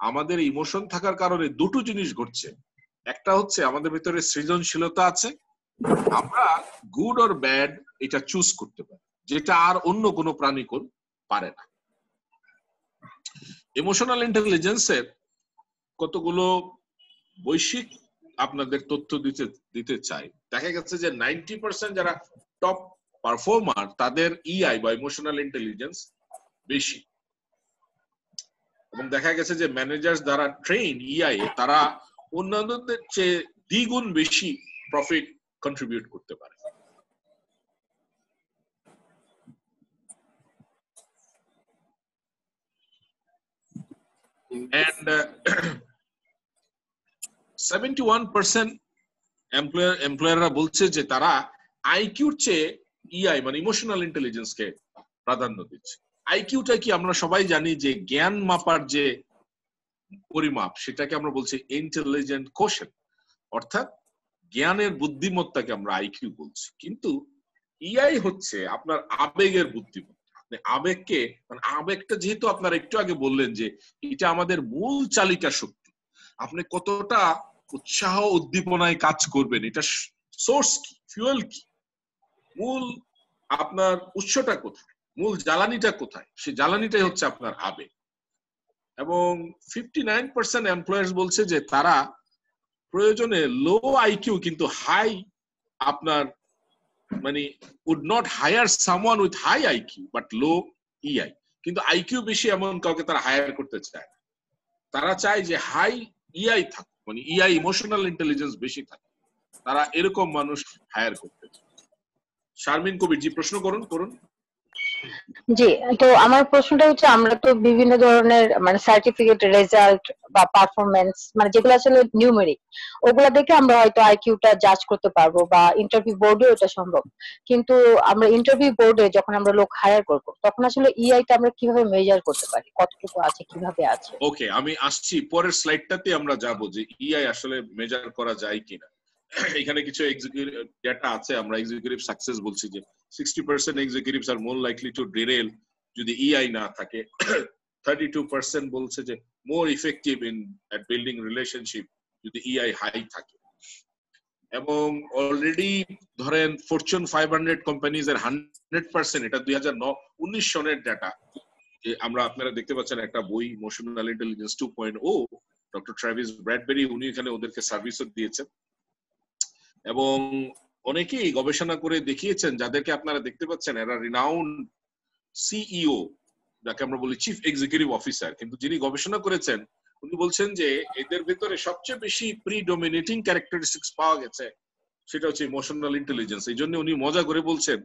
আমাদের ইমোশন থাকার কারণে দুটো জিনিস ঘটছে। একটা হচ্ছে আমাদের ভিতরে সৃজনশীলতা আছে, আমরা গুড অর ব্যাড এটা চুজ করতে পারি, যেটা আর অন্য কোনো প্রাণী পারে না। ইমোশনাল ইন্টেলিজেন্সের কতগুলো বৈশ্বিক আপনাদের তথ্য দিতে চাই। দেখা গেছে যে 90% যারা টপ পারফর্মার তাদের ইআই বা ইমোশনাল ইন্টেলিজেন্স বেশি, এবং দেখা গেছে যে ম্যানেজার যারা ট্রেন ইআই তারা অন্যান্যদের চেয়ে দ্বিগুণ বেশি প্রফিট কন্ট্রিবিউট করতে পারে। And 71% এমপ্লয়াররা বলছে যে তারা আইকিউর চেয়ে ইআই মানে ইমোশনাল ইন্টেলিজেন্সকে প্রাধান্য দিচ্ছে। আইকিউটা কি আমরা সবাই জানি যে জ্ঞান মাপার যে পরিমাপ, সেটাকে আমরা বলছি ইন্টেলিজেন্ট কোশেন্ট, অর্থাৎ জ্ঞানের বুদ্ধিমত্তাকে আমরা আইকিউ বলছি। কিন্তু ইআই হচ্ছে আপনার আবেগের বুদ্ধিমত্তা। আপনি আবেগকে মানে আবেগটা যেহেতু আপনারা একটু আগে বললেন যে এটা আমাদের মূল চালিকা শক্তি, আপনি কতটা উৎসাহ উদ্দীপনায় কাজ করবেন, এটা সোর্স কি, ফিউয়েল কি, মূল আপনার উৎসটা কোথায়, মূল জ্বালানিটা কোথায়, সেই জ্বালানিটাই হচ্ছে আপনার আবেগ। এবং 59% এমপ্লয়ার্স বলছে যে তারা প্রয়োজনে লো আইকিউ কিন্তু হাই আপনার মানে would not hire someone with high IQ but low EI, কিন্তু আইকিউ বেশি এমন কাউকে তারা হায়ার করতে চায়। তারা চায় যে হাই ইআই থাকে, মানে ইআই ইমোশনাল ইন্টেলিজেন্স বেশি থাকে, তারা এরকম মানুষ হায়ার করতে চায়। শারমিন কবির জি প্রশ্ন করুন। জি, তো আমার প্রশ্নটা হচ্ছে আমরা তো বিভিন্ন ধরনের মানে সার্টিফিকেট, রেজাল্ট বা পারফরমেন্স মানে যেগুলো আসলে নিউমেরিক, ওগুলা দেখে আমরা হয়তো আইকিউটা জাজ করতে পারবো বা ইন্টারভিউ বোর্ডে এটা সম্ভব। কিন্তু আমরা ইন্টারভিউ বোর্ডে যখন আমরা লোক হায়ার করব তখন আসলে ইআইটা আমরা কিভাবে মেজার করতে পারি, কতটুকু আছে, কিভাবে আছে? ওকে, আমি আসছি পরের স্লাইডটাতে আমরা যাব যে ইআই আসলে মেজার করা যায় কিনা। এখানে কিছু এক্সিকিউটিভ ডেটা আছে, আমরা এক্সিকিউটিভ সাকসেস বলছি যে 60% executives are more likely to derail যদি ইআই না থাকে। 32% বলছে যে more effective in at building relationship যদি ইআই হাই থাকে। এবং অলরেডি ধরেন ফরচুন 500 কোম্পানিজ এর 100%, এটা 2019 সনের ডেটা, যে আমরা আপনারা দেখতে পাচ্ছেন একটা বই ইমোশনাল ইন্টেলিজেন্স 2.0, ডক্টর ট্রাভিস ব্র্যাডবেরি উনি এখানে ওদেরকে সার্ভিসও দিয়েছেন। এবং অনেকেই গবেষণা করে দেখিয়েছেন যাদেরকে আপনারা দেখতে পাচ্ছেন এরা রিনাউন্ড সিইও, যাকে আমরা বলি চিফ এক্সিকিউটিভ অফিসার, কিন্তু যিনি গবেষণা করেছেন উনি বলছেন যে এদের ভিতরে সবচেয়ে বেশি প্রিডমিনেটিং ক্যারেক্টারিস্টিক্স পাওয়া গেছে সেটা হচ্ছে ইমোশনাল ইন্টেলিজেন্স। এই জন্য উনি মজা করে বলছেন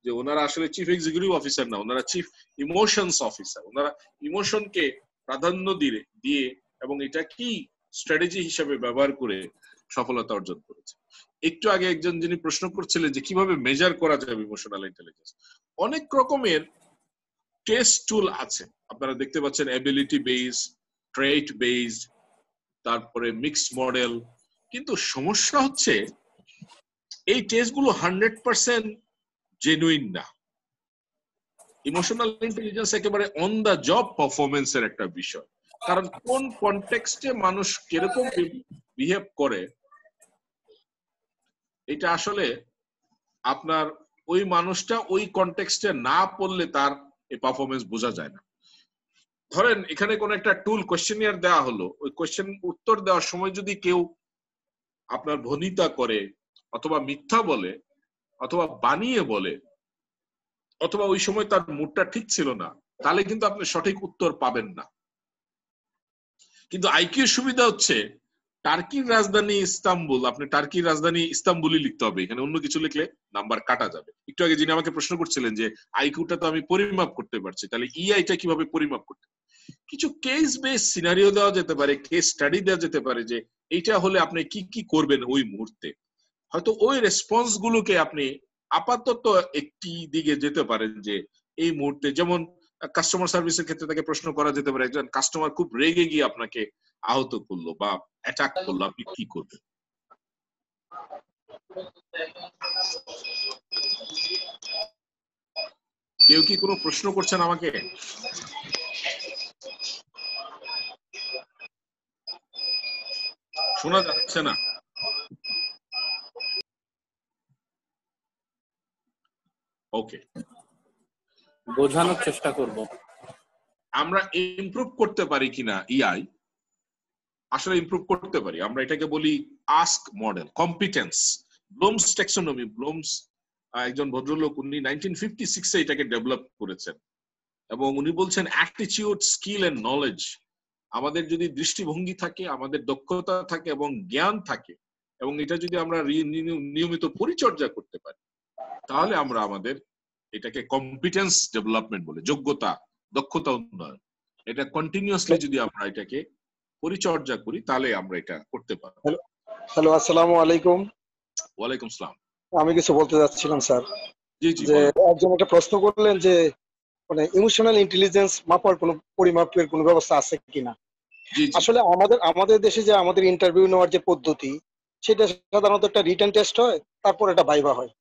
যে ওনারা আসলে চিফ এক্সিকিউটিভ অফিসার না, ওনারা চিফ ইমোশনস অফিসার। ওনারা ইমোশনকে প্রাধান্য দিয়ে এবং এটা কি স্ট্র্যাটেজি হিসেবে ব্যবহার করে সফলতা অর্জন করেছে। একটু আগে একজন যিনি প্রশ্ন করছিলেন যে কিভাবে মেজার করা যাবে ইমোশনাল ইন্টেলিজেন্স, অনেক রকমের টেস্ট টুল আছে। আপনারা দেখতে পাচ্ছেন এবিলিটি বেসড, ট্রেট বেসড, তারপরে মিক্সড মডেল। কিন্তু সমস্যা হচ্ছে এই টেস্টগুলো 100% জেনুইন না। ইমোশনাল ইন্টেলিজেন্স একেবারে অন দা জব পারফরমেন্সের একটা বিষয়, কারণ কোন কনটেক্সটে মানুষ কিরকম বিহেভ করে এটা আসলে আপনার ওই মানুষটা ওই কনটেক্সটে না পড়লে তার এই পারফরমেন্স বোঝা যায় না। ধরেন এখানে কোন একটা টুল কোয়েশ্চেনিয়ার দেওয়া হলো, ওই কোয়েশ্চেন উত্তর দেওয়ার সময় যদি কেউ আপনার ভনিতা করে অথবা মিথ্যা বলে অথবা বানিয়ে বলে অথবা ওই সময় তার মুডটা ঠিক ছিল না, তাহলে কিন্তু আপনি সঠিক উত্তর পাবেন না। কিন্তু আইকিউ সুবিধা হচ্ছে টার্কির রাজধানী ইস্তাম্বুল, আপনি টার্কির রাজধানী ইস্তাম্বুলই লিখতে হবে, এখানে অন্য কিছু লিখলে নাম্বার কাটা যাবে। একটু আগে যিনি আমাকে প্রশ্ন করছিলেন যে আইকিউটা তো আমি পরিমাপ করতে পারছি, তাহলে ইআইটা কিভাবে পরিমাপ করতে? কিছু কেস বেস সিনারিও দেওয়া যেতে পারে, কেস স্টাডি দেওয়া যেতে পারে যে এইটা হলে আপনি কি কি করবেন ওই মুহূর্তে। হয়তো ওই রেসপন্স গুলোকে আপনি আপাতত একটি দিকে যেতে পারেন যে এই মুহূর্তে, যেমন কাস্টমার সার্ভিসের ক্ষেত্রে তাকে প্রশ্ন করা যেতে পারে একজন কাস্টমার খুব রেগে গিয়ে আপনাকে আহত করলো বা অ্যাটাক করলো, আপনি কি করবেন? কেউ কি কোনো প্রশ্ন করছেন আমাকে? শোনা যাচ্ছে না। ওকে, বোঝানোর চেষ্টা করব আমরা ইমপ্রুভ করতে পারি কিনা ইআই। আসলে ইমপ্রুভ করতে পারি, আমরা এটাকে বলি ask model competence. Blooms taxonomy, blooms একজন ভদ্রলোক, উনি 1956 এটাকে ডেভেলপ করেছেন এবং উনি বলছেন অ্যাটিটিউড, স্কিল এন্ড নলেজ, আমাদের যদি দৃষ্টিভঙ্গি থাকে, আমাদের দক্ষতা থাকে এবং জ্ঞান থাকে এবং এটা যদি আমরা নিয়মিত পরিচর্যা করতে পারি তাহলে আমরা আমাদের এটাকে কম্পিটেন্স ডেভেলপমেন্ট বলে, যোগ্যতা দক্ষতা উন্নয়ন, এটা কন্টিনিউয়াসলি যদি আমরা এটাকে পরিচর্যা করি তাহলে আমরা এটা করতে পারবো। হ্যালো, আসসালামু আলাইকুম। ওয়ালাইকুম আসসালাম। আমি কিছু বলতে যাচ্ছিলাম স্যার। জি জি। যে একজন একটা প্রশ্ন করলেন যে মানে ইমোশনাল ইন্টেলিজেন্স মাপার কোনো পরিমাপের কোনো ব্যবস্থা আছে কিনা। আসলে আমাদের দেশে যে আমাদের ইন্টারভিউ নেওয়ার যে পদ্ধতি সেটা সাধারণত একটা রিটেন টেস্ট হয়, তারপর একটা ভাইভা হয়।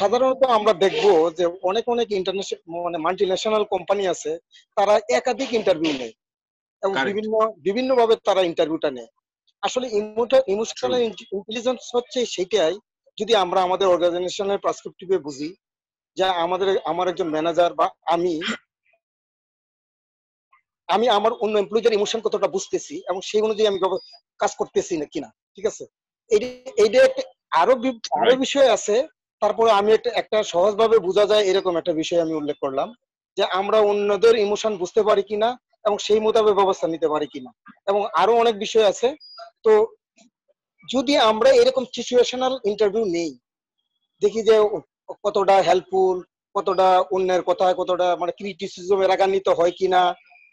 সাধারণত আমরা দেখবো যে অনেক ইন্টারন্যাশনাল মানে মাল্টিন্যাশনাল কোম্পানি আছে, তারা একাধিক ইন্টারভিউ নেয় এবং বিভিন্ন ভাবে তারা ইন্টারভিউটা নেয়। আসলে ইমোশনাল ইন্টেলিজেন্স হচ্ছে সেইটাই যদি আমরা আমাদের অর্গানাইজেশনের পার্সপেক্টিভে বুঝি যে আমার একজন ম্যানেজার বা আমি আমার অন্য এমপ্লয়িদের ইমোশন কতটা বুঝতেছি এবং সেই অনুযায়ী আমি কাজ করতেছি না কিনা। ঠিক আছে, এইটা আরো বিষয় আছে। তারপরে আমি একটা সহজভাবে বোঝা যায় এরকম একটা বিষয় আমি উল্লেখ করলাম যে আমরা অন্যদের ইমোশন বুঝতে পারি কিনা এবং সেই মোতাবেক ব্যবস্থা নিতে পারি কিনা, এবং আরো অনেক বিষয় আছে। তো যদি আমরা এরকম সিচুয়েশনাল ইন্টারভিউ নেই, দেখি যে কতটা হেল্পফুল, কতটা অন্যের কথায় কতটা মানে ক্রিটিসিজমে রাগান্বিত হয় কিনা,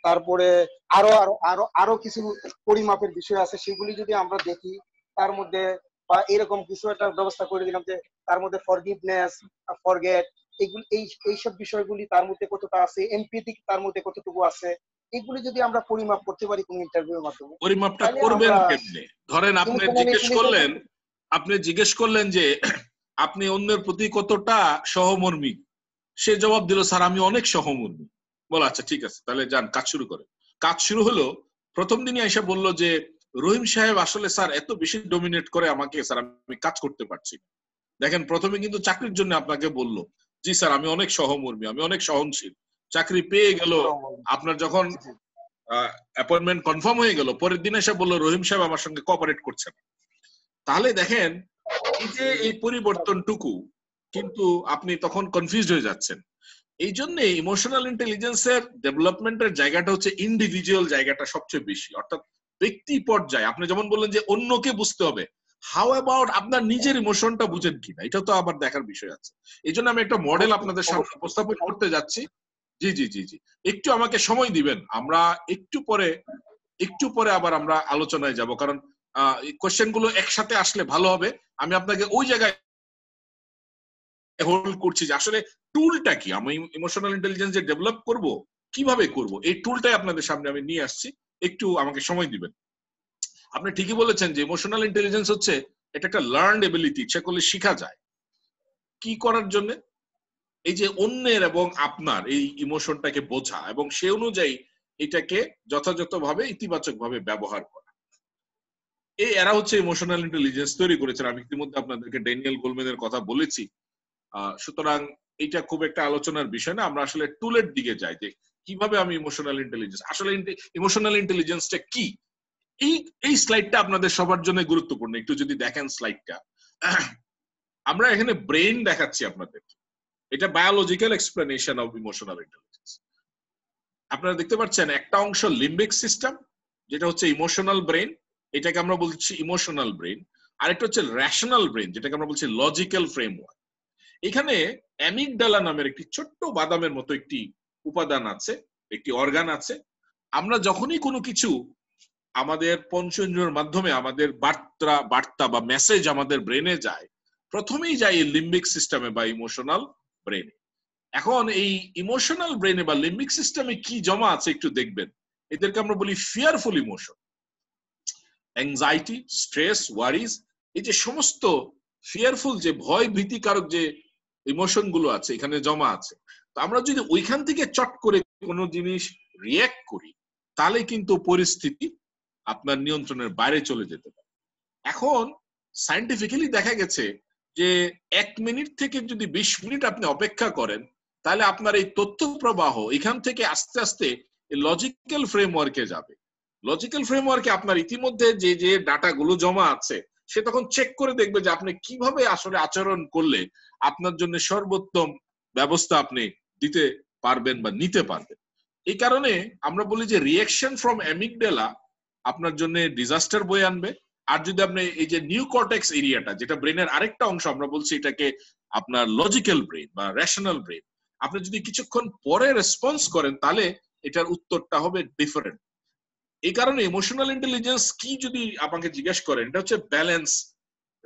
তারপরে আরো আরো আরো আরো কিছু পরিমাপের বিষয় আছে, সেগুলি যদি আমরা দেখি তার মধ্যে বা এরকম কিছু একটা ব্যবস্থা করে দিলাম যে তার মধ্যে ফরগিভনেস, ফরগেট, এগুলি এইসব বিষয়গুলি তার মধ্যে কতটা আছে, এমপ্যাথি তার মধ্যে কতটুকু আছে, এগুলি যদি আমরা পরিমাপ করতে পারি কোন ইন্টারভিউর মাধ্যমে। পরিমাপটা করবেন কেমনে? ধরেন আপনি জিজ্ঞেস করলেন যে আপনি অন্যের প্রতি কতটা সহমর্মী, সে জবাব দিল স্যার আমি অনেক সহমর্মী। বলো আচ্ছা ঠিক আছে, তাহলে যান কাজ শুরু করে। কাজ শুরু হলো, প্রথম দিনই এসে বললো যে রহিম সাহেব আসলে স্যার এত বেশি ডমিনেট করে আমাকে, স্যার আমি কাজ করতে পারছি। দেখেন প্রথমে কিন্তু চাকরির জন্য আপনাকে বললো জি স্যার আমি অনেক সহমর্মী, আমি অনেক সহনশীল। চাকরি পেয়ে গেল, আপনার যখন অ্যাপয়েন্টমেন্ট কনফার্ম হয়ে গেল, পরের দিন এসে বললো রহিম সাহেব আমার সঙ্গে কোঅপারেট করছে না। তাহলে দেখেন এই যে এই পরিবর্তনটুকু কিন্তু আপনি তখন কনফিউজড হয়ে যাচ্ছেন। এই জন্য ইমোশনাল ইন্টেলিজেন্সের ডেভেলপমেন্টের জায়গাটা হচ্ছে ইন্ডিভিজুয়াল জায়গাটা সবচেয়ে বেশি, অর্থাৎ ব্যক্তি পর্যায়ে। আপনি যেমন বললেন যে অন্যকে বুঝতে হবে, হাউ অ্যাবাউট আপনার নিজের ইমোশনটা বুঝেন কিনা, এটা তো আবার দেখার বিষয় আছে। এই জন্য আমি একটা মডেল আপনাদের সামনে উপস্থাপন করতে যাচ্ছি। জি জি জি জি, একটু আমাকে সময় দিবেন, আমরা একটু পরে আবার আমরা আলোচনায় যাব, কারণ কোশ্চেন গুলো একসাথে আসলে ভালো হবে। আমি আপনাকে ওই জায়গায় হোল্ড করছি যে আসলে টুলটা কি, আমি ইমোশনাল ইন্টেলিজেন্স যে ডেভেলপ করব কিভাবে করব, এই টুলটাই আপনাদের সামনে আমি নিয়ে আসছি, একটু আমাকে সময় দিবেন। আপনি ঠিকই বলেছেন যে ইমোশনাল ইন্টেলিজেন্স হচ্ছে এটা একটা লার্নড এবিলিটি, ইচ্ছা করলে শেখা যায়। কি করার জন্য? এই যে অন্যের এবং আপনার এই ইমোশনটাকে বোঝা এবং সে অনুযায়ী এটাকে যথাযথভাবে ইতিবাচক ভাবে ব্যবহার করা। এরা হচ্ছে ইমোশনাল ইন্টেলিজেন্স তৈরি করেছেন। আমি ইতিমধ্যে আপনাদেরকে ড্যানিয়েল গোলম্যানের কথা বলেছি। সুতরাং এটা খুব একটা আলোচনার বিষয় না, আমরা আসলে টুলের দিকে যাই যে কিভাবে আমি ইমোশনাল ইন্টেলিজেন্স, আসলে ইমোশনাল ইন্টেলিজেন্সটা কি। এই স্লাইডটা আপনাদের সবার জন্য গুরুত্বপূর্ণ, একটু যদি দেখেন স্লাইডটা। আমরা এখানে ব্রেন দেখাচ্ছি আপনাদের, এটা biological explanation of emotional intelligence. আপনারা দেখতে পাচ্ছেন একটা অংশ লিম্বিক সিস্টেম, যেটা হচ্ছে ইমোশনাল ব্রেন, এটাকে আমরা বলছি ইমোশনাল ব্রেন। আরেকটা হচ্ছে রেশনাল ব্রেন, যেটাকে আমরা বলছি লজিক্যাল ফ্রেমওয়ার্ক। এখানে অ্যামিগডালা নামের একটি ছোট্ট বাদামের মতো একটি উপাদান আছে, একটি অর্গান আছে। আমরা যখনই কোনো কিছু আমাদের পঞ্চেন্দ্রিয়ের মাধ্যমে আমাদের বার্তা বা মেসেজ আমাদের ব্রেনে যায়, প্রথমেই যায় এই লিম্বিক সিস্টেমে বা ইমোশনাল ব্রেনে। এখন এই ইমোশনাল ব্রেনে বা লিম্বিক সিস্টেমে কি জমা আছে একটু দেখবেন। এদেরকে আমরা বলি fearful emotion, anxiety, stress, worries. এই যে সমস্ত ফিয়ারফুল যে ভয় ভীতিকারক যে ইমোশন গুলো আছে এখানে জমা আছে। তো আমরা যদি ওইখান থেকে চট করে কোনো জিনিস রিয়্যাক্ট করি তাহলে কিন্তু পরিস্থিতি আপনার নিয়ন্ত্রণের বাইরে চলে যেতে পারে। এখন সায়েন্টিফিক্যালি দেখা গেছে যে 1 মিনিট থেকে যদি 20 মিনিট আপনি অপেক্ষা করেন তাহলে আপনার এই তথ্য প্রবাহ এখান থেকে আস্তে আস্তে লজিক্যাল ফ্রেমওয়ার্কে যাবে। লজিক্যাল ফ্রেমওয়ার্কে আপনার ইতিমধ্যে যে ডাটাগুলো জমা আছে সে তখন চেক করে দেখবে যে আপনি কিভাবে আসলে আচরণ করলে আপনার জন্য সর্বোত্তম ব্যবস্থা আপনি দিতে পারবেন বা নিতে পারবেন। এই কারণে আমরা বলি যে রিঅ্যাকশন ফ্রম অ্যামিগডালা আপনার জন্য ডিজাস্টার বয়ে আনবে, আর যদি আপনি এই যে নিউ কর্টেক্স এরিয়াটা, যেটা ব্রেনের আরেকটা অংশ, আমরা বলছি এটাকে আপনার লজিক্যাল ব্রেন বা রেশনাল ব্রেন, আপনি যদি কিছুক্ষণ পরে রেসপন্স করেন তাহলে এটার উত্তরটা হবে ডিফারেন্ট। এই কারণে ইমোশনাল ইন্টেলিজেন্স কি যদি আপনাকে জিজ্ঞেস করেন, এটা হচ্ছে ব্যালেন্স,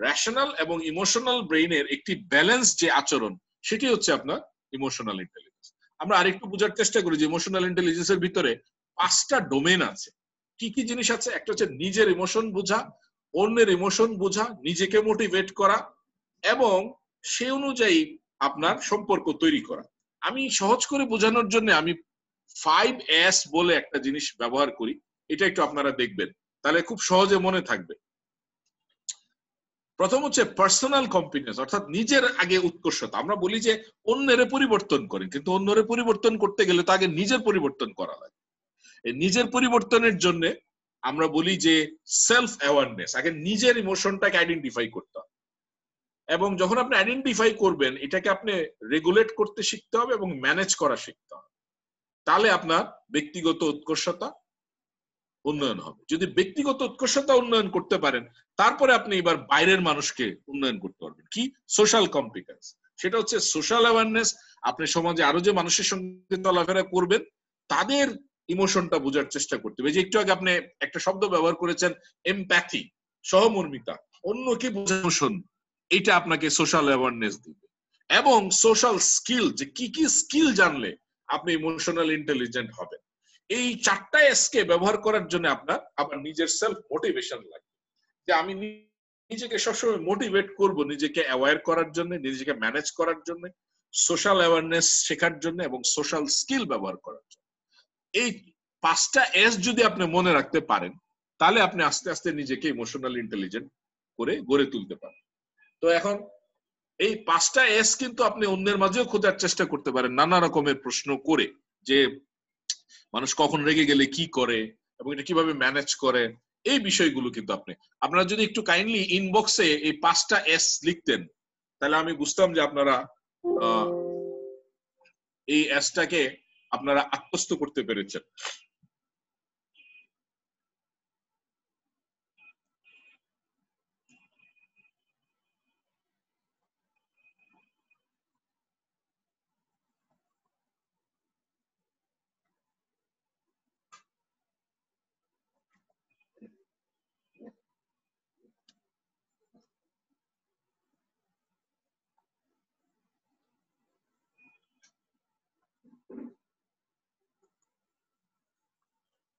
রেশনাল এবং ইমোশনাল ব্রেইনের একটি ব্যালেন্স যে আচরণ, সেটি হচ্ছে আপনার ইমোশনাল ইন্টেলিজেন্স। আমরা আরেকটু বোঝার চেষ্টা করি যে ইমোশনাল ইন্টেলিজেন্সের ভিতরে 5টা ডোমেন আছে। কি কি জিনিস আছে? একটা হচ্ছে নিজের ইমোশন বোঝা, অন্যের ইমোশন বোঝা, নিজেকে মোটিভেট করা এবং সেই অনুযায়ী আপনার সম্পর্ক তৈরি করা। আমি সহজ করে বোঝানোর জন্য আমি 5S বলে একটা জিনিস ব্যবহার করি, এটা একটু আপনারা দেখবেন, তাহলে খুব সহজে মনে থাকবে। প্রথম হচ্ছে পার্সোনাল কম্পিটেন্স, অর্থাৎ নিজের আগে উৎকর্ষতা। আমরা বলি যে অন্যের পরিবর্তন করেন, কিন্তু অন্যের পরিবর্তন করতে গেলে তো আগে নিজের পরিবর্তন করা লাগে। এই নিজের পরিবর্তনের জন্য আমরা বলি যে সেলফ অ্যাওয়ারনেস, আগে নিজের ইমোশনটাকে আইডেন্টিফাই করতে হবে, এবং যখন আপনি আইডেন্টিফাই করবেন এটাকে আপনি রেগুলেট করতে শিখতে হবে এবং ম্যানেজ করা শিখতে হবে, তাহলে আপনার ব্যক্তিগত উৎকর্ষতা উন্নয়ন হবে। যদি ব্যক্তিগত উৎকর্ষতা উন্নয়ন করতে পারেন, তারপরে আপনি এবার বাইরের মানুষকে উন্নয়ন করতে পারবেন। কি? সোশ্যাল কম্পিটেন্স, সেটা হচ্ছে সোশ্যাল অ্যাওয়ারনেস। আপনি সমাজে আরো যে মানুষের সঙ্গে চলাফেরা করবেন তাদের ইমোশনটা বোঝার চেষ্টা করতে হবে। যে একটু আগে আপনি একটা শব্দ ব্যবহার করেছেন এমপ্যাথি, সহমর্মিতা, অন্যকে বোঝার ইমোশন, এটা আপনাকে সোশ্যাল অ্যাওয়ারনেস দিবে। এবং সোশ্যাল স্কিল, যে কি কি স্কিল জানলে আপনি ইমোশনাল ইন্টেলিজেন্ট হবেন। এই 4টা এস কে ব্যবহার করার জন্য আপনার আবার নিজের সেলফ মোটিভেশন লাগবে, যে আমি নিজেকে সবসময় মোটিভেট করব, নিজেকে অ্যাওয়্যার করার জন্য, নিজেকে ম্যানেজ করার জন্য, সোশ্যাল অ্যাওয়ারনেস শেখার জন্য এবং সোশ্যাল স্কিল ব্যবহার করার জন্য। এই 5টা এস যদি আপনি মনে রাখতে পারেন, তাহলে আপনি আস্তে আস্তে নিজেকে ইমোশনাল ইন্টেলিজেন্ট করে গড়ে তুলতে পারেন। তো এখন এই 5টা এস কিন্তু আপনি অন্যের মাঝেও খোঁজার চেষ্টা করতে পারেন, নানা রকমের প্রশ্ন করে, যে মানুষ কখন রেগে গেলে কি করে এবং এটা কিভাবে ম্যানেজ করে, এই বিষয়গুলো কিন্তু আপনারা যদি একটু কাইন্ডলি ইনবক্সে এই 5টা এস লিখতেন, তাহলে আমি বুঝতাম যে আপনারা এই এসটাকে আপনারা আত্মস্থ করতে পেরেছেন।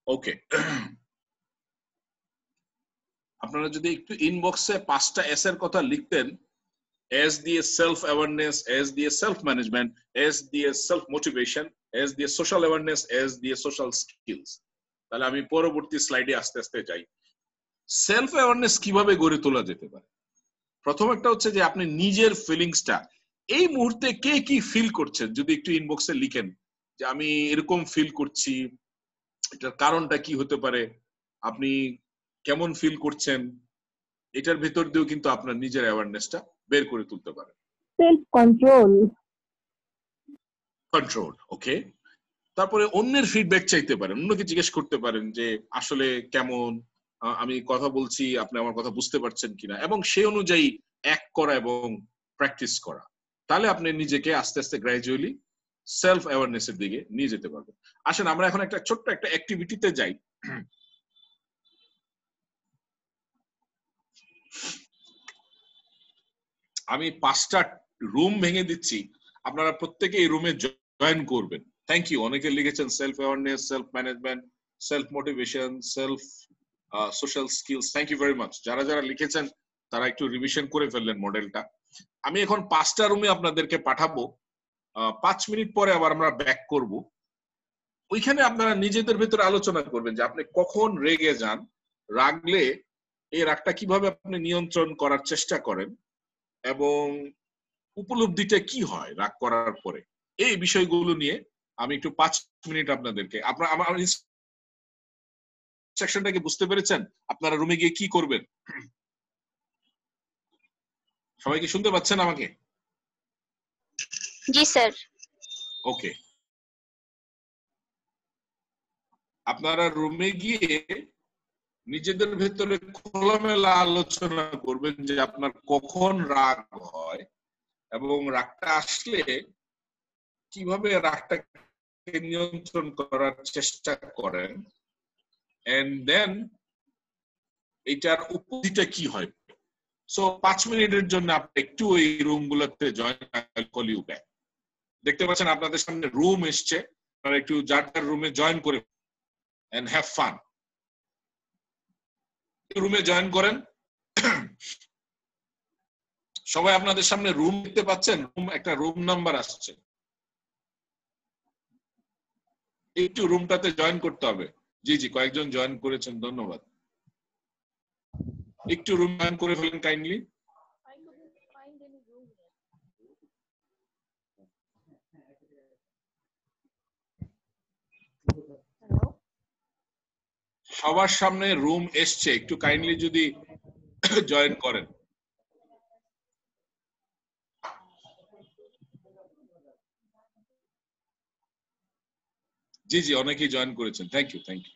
ওকে, আপনারা যদি একটু ইনবক্সে 5টা এস এর কথা লিখতেন, এস দিয়ে সেলফ অ্যাওয়ারনেস, এস দিয়ে সেলফ ম্যানেজমেন্ট, এস দিয়ে সেলফ মোটিভেশন, এস দিয়ে সোশ্যাল অ্যাওয়ারনেস, এস দিয়ে সোশ্যাল স্কিলস, তাহলে আমি পরবর্তী স্লাইডে আস্তে আস্তে যাই। সেলফ অ্যাওয়ারনেস কিভাবে গড়ে তোলা যেতে পারে? প্রথম একটা হচ্ছে যে আপনি নিজের ফিলিংসটা, এই মুহূর্তে কে কি ফিল করছেন, যদি একটু ইনবক্সে লিখেন যে আমি এরকম ফিল করছি, এটার কারণটা কি হতে পারে, আপনি কেমন ফিল করছেন, এটার ভেতর দিয়েও কিন্তু আপনার নিজের অ্যাওয়ারনেসটা বের করে তুলতে পারেন। সেলফ কন্ট্রোল, ওকে। তারপরে অন্যের ফিডব্যাক চাইতে পারেন, অন্যকে জিজ্ঞেস করতে পারেন যে আসলে কেমন, আমি কথা বলছি, আপনি আমার কথা বুঝতে পারছেন কিনা, এবং সেই অনুযায়ী অ্যাক্ট করা এবং প্র্যাকটিস করা। তাহলে আপনি নিজেকে আস্তে আস্তে গ্র্যাজুয়ালি সেলফ অ্যাওয়ারনেসের দিকে নিয়ে যেতে পারবেন। আসেন আমরা এখন একটা ছোট্ট একটা অ্যাক্টিভিটিতে যাই। আমি 5টা রুম ভেঙে দিচ্ছি, আপনারা প্রত্যেকে এই রুমে জয়েন করবেন। থ্যাংক ইউ, অনেকে লিখেছেন self awareness, self management, self motivation, self social skills. Thank you very much. যারা যারা লিখেছেন তারা একটু রিভিশন করে ফেললেন মডেলটা। আমি এখন 5টা রুমে আপনাদেরকে পাঠাবো, 5 মিনিট পরে আবার আমরা ব্যাক করব। ওইখানে আপনারা নিজেদের ভিতরে আলোচনা করবেন যে আপনি কখন রেগে যান, রাগলে এই রাগটা কিভাবে আপনি নিয়ন্ত্রণ করার চেষ্টা করেন, এবং উপলব্ধিটা কি হয় রাগ করার পরে। এই বিষয়গুলো নিয়ে আমি একটু 5 মিনিট আপনাদেরকে, আপনারা আমার ইনস্ট্রাকশনটাকে বুঝতে পেরেছেন? আপনারা রুমে গিয়ে কি করবেন? সবাই কি শুনতে পাচ্ছেন আমাকে? জি স্যার। ওকে, আপনারা রুমে গিয়ে নিজেদের ভেতরে খোলামেলা আলোচনা করবেন যে আপনার কখন রাগ হয় এবং রাগটা আসলে কিভাবে রাগটাকে নিয়ন্ত্রণ করার চেষ্টা করেন, এন্ড দেন এটার উপস্থিতিটা কি হয়। সো 5 মিনিটের জন্য আপনি একটু এই রুম গুলোতে জয়েন কল ইউ ব্যাক। দেখতে পাচ্ছেন আপনাদের সামনে রুম এসছে, আপনারা একটু যার যার রুমে জয়েন করে এন্ড হ্যাভ ফান। রুমে জয়েন করেন। সবাই আপনাদের সামনে রুম দেখতে পাচ্ছেন, একটা রুম নাম্বার আসছে, একটু রুমটাতে জয়েন করতে হবে। জি জি, কয়েকজন জয়েন করেছেন, ধন্যবাদ। একটু রুম জয়েন করে ফেলেন কাইন্ডলি। সবার সামনে রুম এসছে, একটু কাইন্ডলি যদি জয়েন করেন। জি জি, অনেকেই জয়েন করেছেন, থ্যাংক ইউ থ্যাংক ইউ।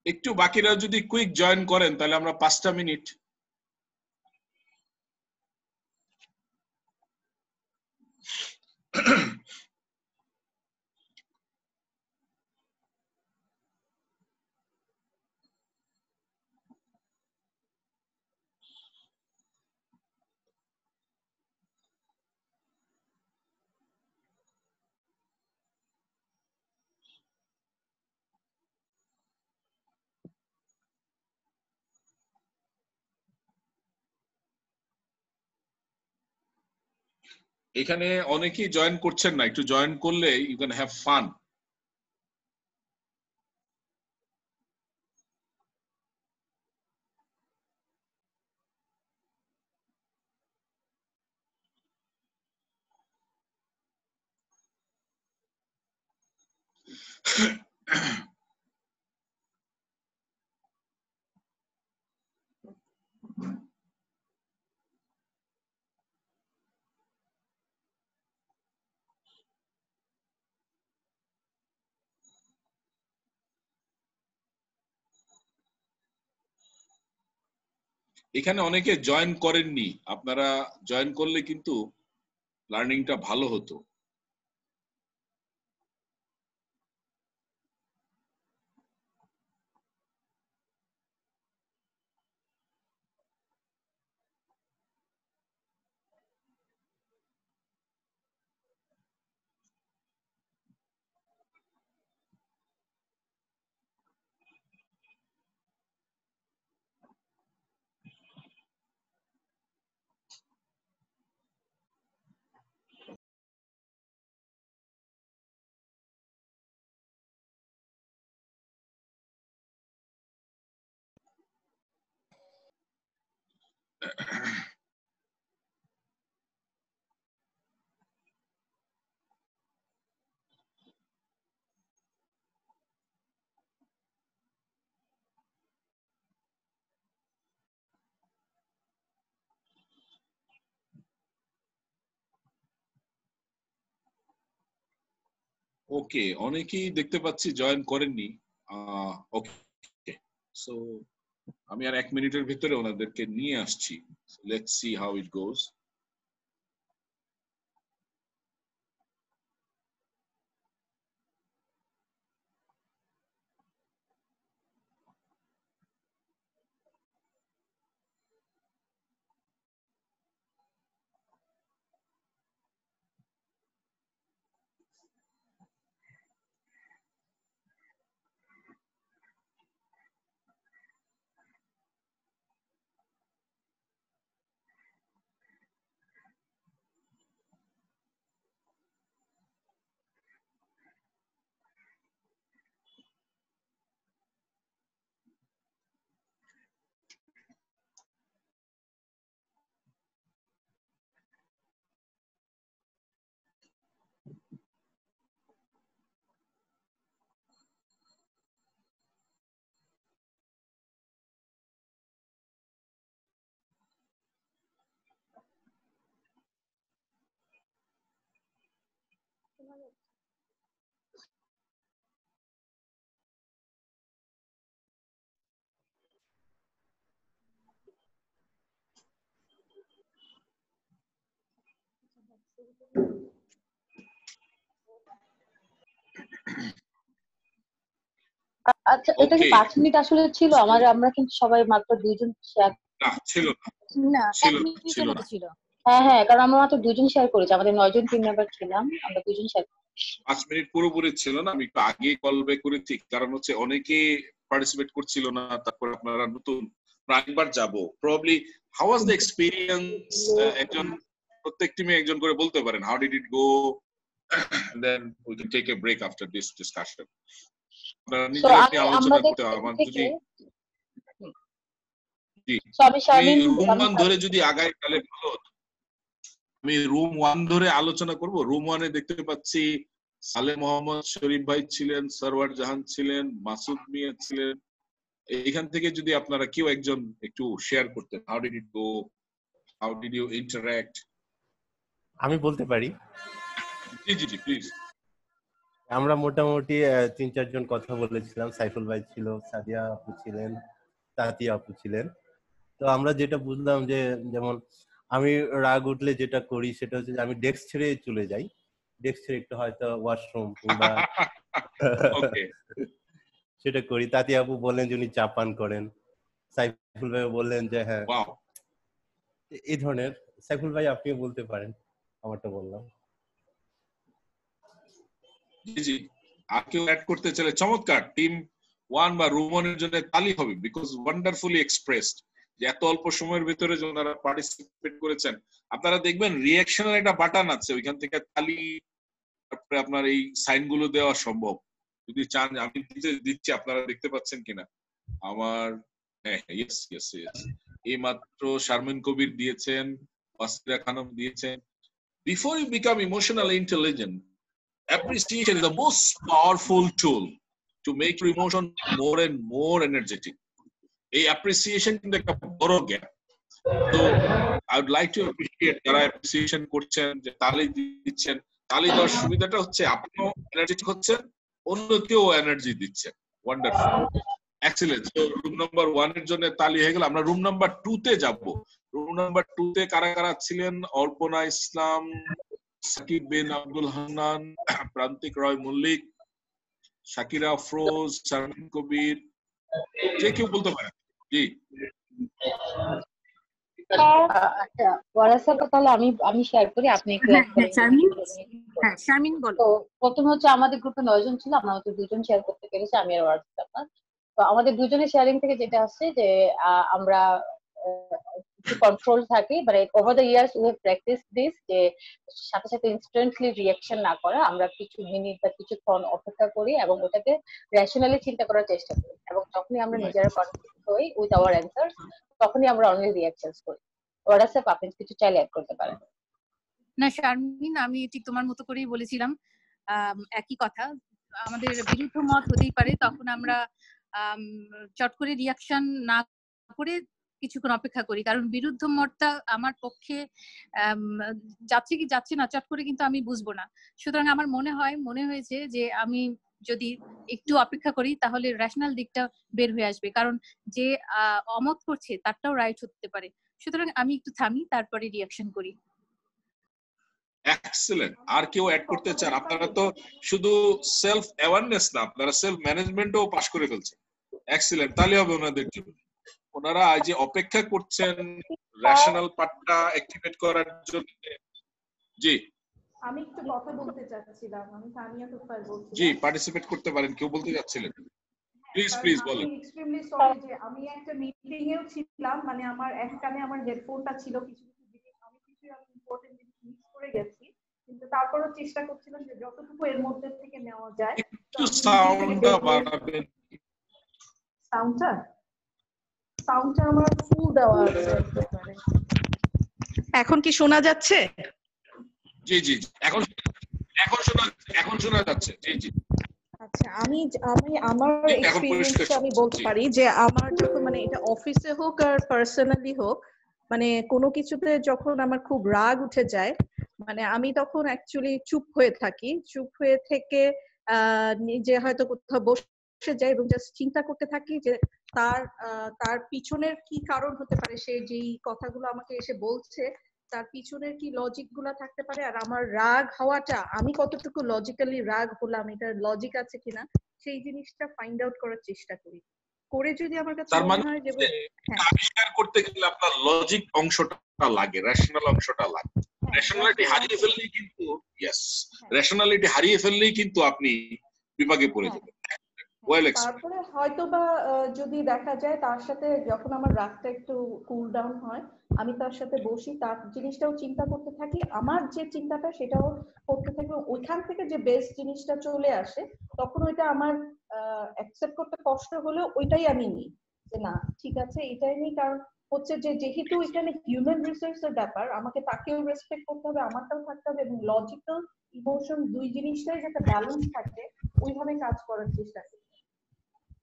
একটু বাকিরা যদি কুইক জয়েন করেন তাহলে আমরা 5টা মিনিট। এখানে অনেকেই জয়েন করছেন না, একটু জয়েন করলে ইউ ক্যান হ্যাভ ফান। এখানে অনেকে জয়েন করেননি, আপনারা জয়েন করলে কিন্তু লার্নিংটা ভালো হতো। ওকে, অনেকেই দেখতে পাচ্ছি জয়েন করেননি। ওকে, সো আমি আর 1 মিনিটের ভিতরে ওনাদেরকে নিয়ে আসছি। লেটস সি হাউ ইট গোজ। আচ্ছা, এটা কি 5 মিনিট আসলে ছিল? আমরা কিন্তু সবাই মাত্র 2 জন শেয়ার। না, ছিল না, ছিল 1 মিনিটের ছিল মতো ছিল। হ্যাঁ, কারণ আমরা মাত্র 2 জন শেয়ার করেছি। আমাদের 9 জন টিম মেম্বার ছিলাম, আমরা 2 জন শেয়ার। 5 মিনিট পুরোপুরি ছিল না, আমি একটু আগে কল ব্যাক করেছি, কারণ হচ্ছে অনেকে পার্টিসিপেট করছিল না। তারপর আপনারা নতুন আরেকবার যাব, probably how was the experience, একজন প্রত্যেক টিমে একজন করে বলতে পারেন how did it go, then we can take a break after this discussion. আপনারা নিজেরাই আলোচনা করতে আমার যদি রুম 1 ধরে যদি আগাই তাহলে ভালো। আমি রুম 1 ধরে আলোচনা করব। রুম 1 এ দেখতে পাচ্ছি সালে মোহাম্মদ শরীফ ভাই ছিলেন, সরওয়ার জাহান ছিলেন, মাসুদ মিয়া ছিলেন। এখান থেকে যদি আপনারা কেউ একজন একটু শেয়ার করতেন, how did it go, how did you interact. আমি বলতে পারি। জি জি জি প্লিজ। আমরা মোটামুটি 3-4 জন কথা বলেছিলাম। সাইফুল ভাই ছিল, সাদিয়া আপু ছিলেন, তাতিয়া আপু ছিলেন। তো আমরা যেটা বুঝলাম যে যেমন আমি রাগ উঠলে যেটা করি সেটা হচ্ছে যে আমি ডেস্ক ছেড়ে চলে যাই। ডেস্ক ছেড়ে একটু হয়তো ওয়াশরুম কিংবা সেটা করি। তাতিয়া আপু বললেন যে উনি চা পান করেন। সাইফুল ভাই বললেন যে হ্যাঁ এই ধরনের। সাইফুল ভাই আপনিও বলতে পারেন, আমারটা বললাম। জি জি, আর কেউ অ্যাড করতে চাইলে চমৎকার। টিম 1 বা রুম 1 এর জন্য তালি হবে, বিকজ ওয়ান্ডারফুলি এক্সপ্রেসড। যে এত অল্প সময়ের ভিতরে যারা পার্টিসিপেট করেছেন, আপনারা দেখবেন রিঅ্যাকশনের একটা বাটন আছে, ওইখান থেকে তালি তারপরে আপনার এই সাইন গুলো দেওয়া সম্ভব। যদি চান আমি দিচ্ছি, আপনারা দেখতে পাচ্ছেন কিনা আমার। হ্যাঁ, ইয়েস ইয়েস ইয়েস, এই মাত্র শারমিন কবির দিয়েছেন, ওয়াসিরা খানম দিয়েছেন। Before you become emotionally intelligent, appreciation is the most powerful tool to make your emotion more and more energetic. এই appreciation কিন্তু একটা বড় গ্যাপ। তো I would like to appreciate যারা appreciation করছেন, যে তালি দিচ্ছেন। তালি দেওয়ার সুবিধাটা হচ্ছে আপনিও এনার্জেটিক হচ্ছেন, অন্য কেউ এনার্জি দিচ্ছেন। Wonderful, excellent. তো রুম নাম্বার 1 এর জন্য তালি হয়ে গেল। আমরা রুম নাম্বার 2 তে যাব। রুম নাম্বার 2 তে কারা কারা ছিলেন? অর্পণা ইসলাম, সাকিব বিন আব্দুল হান্নান, প্রান্তিক রয় মল্লিক, শাকিরা আফরোজ, শারমিন কবির, যে কেউ বলতে পারেন। জি আচ্ছা, ওয়ারাসাপা, তাহলে আমি শেয়ার করি, আপনি একটু শারমিন বলো। তো প্রথম হচ্ছে আমাদের গ্রুপে 9 জন ছিল, আমরা হয়তো 2 জন শেয়ার করতে পেরেছি, আমি আর ওয়ারাসাপা। তো আমাদের দুজনের শেয়ারিং থেকে যেটা আসছে যে আমরা কন্ট্রোল থাকি, মানে over the years we have practice this, যে সাথে সাথে ইনস্ট্যান্টলি রিঅ্যাকশন না করা, আমরা কিছু মিনিট বা কিছুক্ষণ অপেক্ষা করি এবং ওটাকে রেশনালি চিন্তা করার চেষ্টা করি, এবং যখনই আমরা নিজেরা কনফিউজ হই উইথ আওয়ার অ্যানসার্স, তখনই আমরা অনলি রিঅ্যাকশনস করি। ওয়াটসঅ্যাপ আপনি কিছু চাইলে অ্যাড করতে পারেন। না শারমিন, আমি ঠিক তোমার মতো করেই বলেছিলাম একই কথা। আমাদের বিরুদ্ধ মত হতেই পারে, তখন আমরা চট করে রিঅ্যাকশন না করে কিছুক্ষণ অপেক্ষা করি, কারণ বিরুদ্ধ মতটা আমার পক্ষে যাচ্ছে কি যাচ্ছে না চট করে কিন্তু আমি বুঝবো না। সুতরাং আমার মনে হয়েছে যে আমি যদি একটু অপেক্ষা করি তাহলে রেশনাল দিকটা বের হয়ে আসবে, কারণ যে অমত করছে তারটাও রাইট হতে পারে। সুতরাং আমি একটু থামি, তারপরে রিঅ্যাকশন করি। এক্সেলেন্ট। আর কেউ অ্যাড করতে চান? আপনারা তো শুধু সেলফ অ্যাওয়ারনেস না, আপনারা সেলফ ম্যানেজমেন্টও পাস করে ফেলছেন। এক্সেলেন্ট, তাহলে হবে ওনাদের জন্য। ওনারা আজ যে অপেক্ষা করছেন রেশনাল পার্টটা অ্যাক্টিভেট করার জন্য। জি, আমি একটু কথা বলতে চাচ্ছিলাম। আমি সামিয়া তুফাইল বলছি। জি, পার্টিসিপেট করতে পারেন। কেউ বলতে যাচ্ছিলেন? প্লিজ প্লিজ বলেন। আমি এক্সট্রিমলি সরি যে আমি একটা মিটিং এও ছিলাম, মানে আমার এক কানে আমার হেডফোনটা ছিল, কিছু জিনিস আমি ইম্পর্টেন্ট জিনিস মিস করে গেছি, কিন্তু তারপরও চেষ্টা করছিলাম যে যতটুকু এর মধ্যে থেকে নেওয়া যায়। একটু সাউন্ডটা বাড়াবেন। সাউন্ডটা আমার ফুল দেওয়া আছে। এখন কি শোনা যাচ্ছে? জি জি, এখন শোনা যাচ্ছে। জি জি। আচ্ছা, আমি আমার এক্সপেরিয়েন্স আমি বলতে পারি যে আমার যখন, মানে এটা অফিসে হোক আর পার্সোনালি হোক, মানে কোনো কিছুতে যখন আমার খুব রাগ উঠে যায়, মানে আমি তখন অ্যাকচুয়ালি চুপ হয়ে থাকি। চুপ হয়ে থেকে নিজে হয়তো কোথাও বসে যাই এবং জাস্ট চিন্তা করতে থাকি যে তার পিছনের কি কারণ হতে পারে, সে যেই কথাগুলো আমাকে এসে বলছে তার পিছনের কি লজিক গুলা থাকতে পারে, আর আমার রাগ হওয়াটা আমি কতটুকু লজিক্যালি রাগ হলাম, এটা লজিক আছে কিনা সেই জিনিসটা ফাইন্ড আউট করার চেষ্টা করি। করে যদি আমার কাছে তার মানে মনে হয় যে এটা আবিষ্কার করতে গেলে আপনার লজিক অংশটা লাগে, রেশনাল অংশটা লাগে। রেশনালিটি হারিয়ে ফেললেই কিন্তু রেশনালিটি হারিয়ে ফেললেই কিন্তু আপনি বিভাগে পড়ে যাবেন। তারপরে হয়তো বা যদি দেখা যায় তার সাথে যখন আমার রাগটা একটু কুল ডাউন হয়, আমি তার সাথে বসি, তার জিনিসটাও চিন্তা করতে থাকি, আমার যে চিন্তাটা সেটাও করতে থাকি, ওইখান থেকে যে বেস্ট জিনিসটা চলে আসে তখন ওইটা আমার অ্যাকসেপ্ট করতে কষ্ট হলেও ওইটাই আমি নিই যে না ঠিক আছে এটাই নিই। কারণ হচ্ছে যে যেহেতু এখানে হিউম্যান রিসোর্সের ব্যাপার, আমাকে তাকেও রেসপেক্ট করতে হবে, আমারটাও থাকতে হবে, এবং লজিক্যাল ইমোশন দুই জিনিসটাই যাতে ব্যালেন্স থাকে ওইভাবে কাজ করার চেষ্টা করি।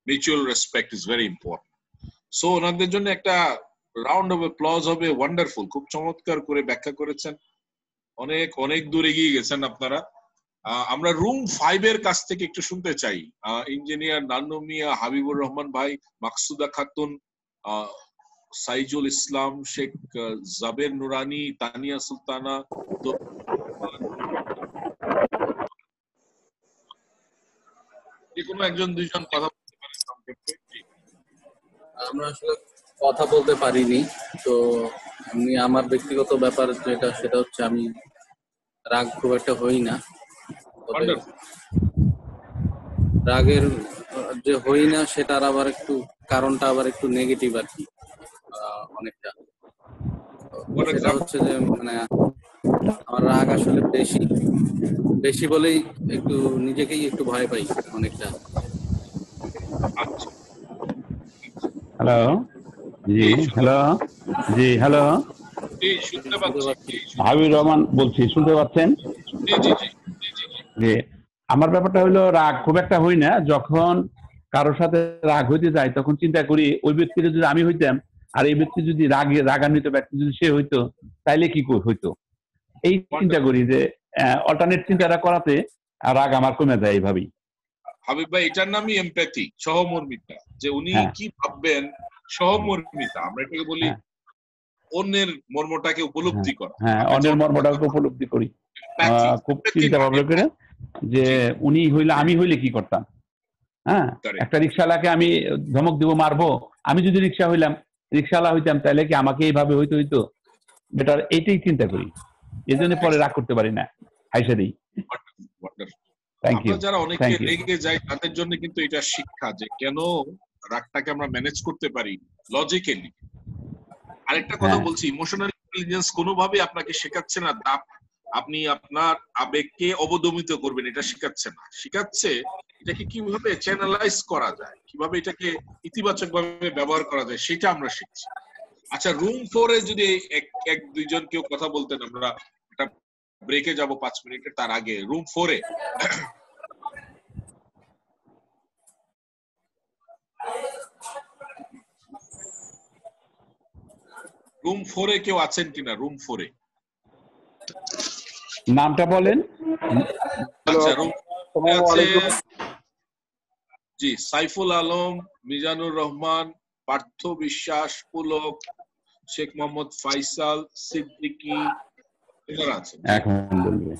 Mutual respect is very important. So ওনাদের জন্য একটা রাউন্ড অফ অ্যাপ্লজ হবে। ওয়ান্ডারফুল, খুব চমৎকার করে ব্যাখ্যা করেছেন, অনেক অনেক দূর এগিয়ে গেছেন আপনারা। আমরা রুম 5 এর কাছ থেকে একটু শুনতে চাই। ইঞ্জিনিয়ার নান্নু মিয়া, হাবিবুর রহমান ভাই, মাকসুদা খাতুন, সাইজুল ইসলাম, শেখ জাবের নুরানি, তানিয়া সুলতানা, যে কোনো একজন দুইজন কথা বলতে পারেন সংক্ষেপে। আমরা আসলে কথা বলতে পারিনি, তো আমি আমার ব্যক্তিগত ব্যাপার যেটা সেটা হচ্ছে আমি রাগ খুব একটা হই না। তবে রাগের যে হই না সেটার আবার একটু কারণটা আবার একটু নেগেটিভ আর কি, অনেকটা। সেটা হচ্ছে যে মানে আমার রাগ আসলে বেশি বলেই একটু নিজেকেই একটু ভয় পাই অনেকটা। হ্যালো জি, হ্যালো জি, হ্যালো হাবিবুর রহমান বলছি, শুনতে পাচ্ছেন? জি, আমার ব্যাপারটা হলো রাগ খুব একটা হই না। যখন কারোর সাথে রাগ হইতে যায় তখন চিন্তা করি ওই ব্যক্তিটা যদি আমি হইতাম আর এই ব্যক্তি যদি রাগান্বিত ব্যক্তি যদি সে হইতো তাইলে কি হইতো, এই চিন্তা করি যে অল্টারনেট চিন্তাটা করাতে রাগ আমার কমে যায় এইভাবেই। হাবিব ভাই, এটার নামই এমপ্যাথি, সহমর্মিতা, যে উনি কি ভাববেন, সহমর্মিতা আমরা এটাকে বলি, অন্যের মর্মটাকে উপলব্ধি করা। হ্যাঁ, অন্যের মর্মটাকে উপলব্ধি করি, খুব চিন্তা ভাবনা করে যে উনি হইলে আমি হইলে কি করতাম। হ্যাঁ, একটা রিক্সাওয়ালাকে আমি ধমক দিব, মারবো, আমি যদি রিক্সাওয়ালা হইতাম তাহলে কি আমাকে এইভাবে হইতো। বেটার এইটাই চিন্তা করি, এই জন্য পরে রাগ করতে পারি না, হাইসা দিই। আমরা যারা অনেকে রেগে যাই তাদের জন্য কিন্তু এটা শিক্ষা যে কেন রাগটাকে আমরা ম্যানেজ করতে পারি লজিক্যালি। আরেকটা কথা বলছি, ইমোশনাল ইন্টেলিজেন্স কোনোভাবে আপনাকে শেখাচ্ছে না আপনি আপনার আবেগকে অবদমিত করবেন, এটা শেখাচ্ছে না। শেখাচ্ছে এটাকে কিভাবে চ্যানেলাইজ করা যায়, কিভাবে এটাকে ইতিবাচক ভাবে ব্যবহার করা যায়, সেটা আমরা শিখছি। আচ্ছা, রুম 4 এ যদি এক দুইজন কেউ কথা বলতেন, আমরা একটা ব্রেকে যাব 5 মিনিটের, তার আগে রুম 4 এ কেউ আছেন কিনা? রুম 4 এ নামটা বলেন। আচ্ছা, রুম জি, সাইফুল আলম, মিজানুর রহমান, পার্থ বিশ্বাস, পুলক, শেখ মোহাম্মদ ফাইসাল, সিদ্দিকী, এরা আছেন। এখন বলবে।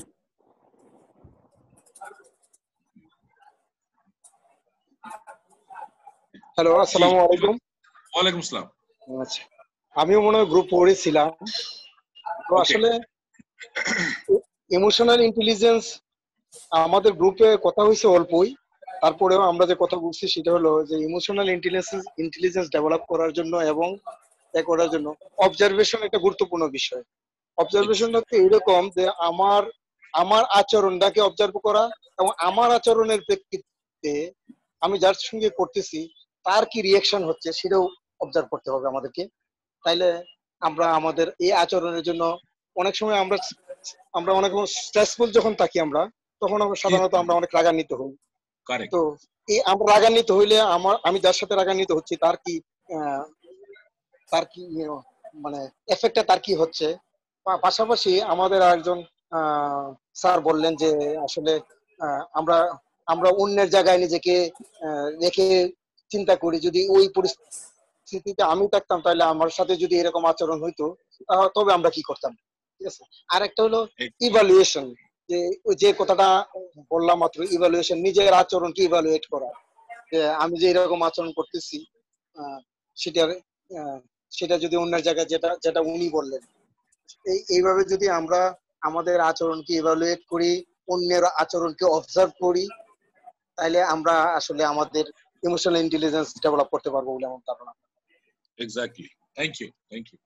হ্যালো, আসসালামু আলাইকুম। ওয়ালাইকুম আসসালাম। আচ্ছা, আমিও মনে হয় গ্রুপ 4 এ ছিলাম। তো আসলে ইমোশনাল ইন্টেলিজেন্স আমাদের গ্রুপে কথা হয়েছে অল্পই, তারপরেও আমরা যে কথা বলছি সেটা হলো যে ইমোশনাল ইন্টেলিজেন্স ডেভেলপ করার জন্য এবং করার জন্য অবজারভেশন একটা গুরুত্বপূর্ণ বিষয়। অবজারভেশনটা তো এরকম যে আমার আচরণটাকে অবজার্ভ করা এবং আমার আচরণের প্রেক্ষিতে আমি যার সঙ্গে করতেছি তার কি রিয়াকশন হচ্ছে সেটাও অবজার্ভ করতে হবে আমাদেরকে। তাইলে আমরা আমাদের এই আচরণের জন্য অনেক সময় আমরা অনেক স্ট্রেসফুল যখন থাকি আমরা, তখন সাধারণত আমরা অনেক রাগান্বিত হই। তো এই আমরা রাগান্বিত হইলে আমি যার সাথে রাগান্বিত হচ্ছি তার কি মানে এফেক্টটা তার কি হচ্ছে। পাশাপাশি আমাদের একজন স্যার বললেন যে আসলে আমরা অন্যের জায়গায় নিজেকে রেখে চিন্তা করি, যদি ওই পরিস্থিতিতে আমি থাকতাম তাহলে আমার সাথে যদি এরকম আচরণ হইতো তবে আমরা কি করতাম। ঠিক আছে। আর একটা হলো ইভালুয়েশন, যে ওই যে কথাটা বললাম মাত্র, ইভালুয়েশন, নিজের আচরণকে ইভালুয়েট করা, যে আমি যে এরকম আচরণ করতেছি সেটার সেটা যদি অন্যের জায়গায় যেটা যেটা উনি বললেন, এইভাবে যদি আমরা আমাদের আচরণকে ইভালুয়েট করি, অন্যের আচরণকে অবজার্ভ করি, তাহলে আমরা আসলে আমাদের ইমোশনাল ইন্টেলিজেন্স ডেভেলপ করতে পারবো বলে আমার ধারণা। Exactly, thank you, thank you.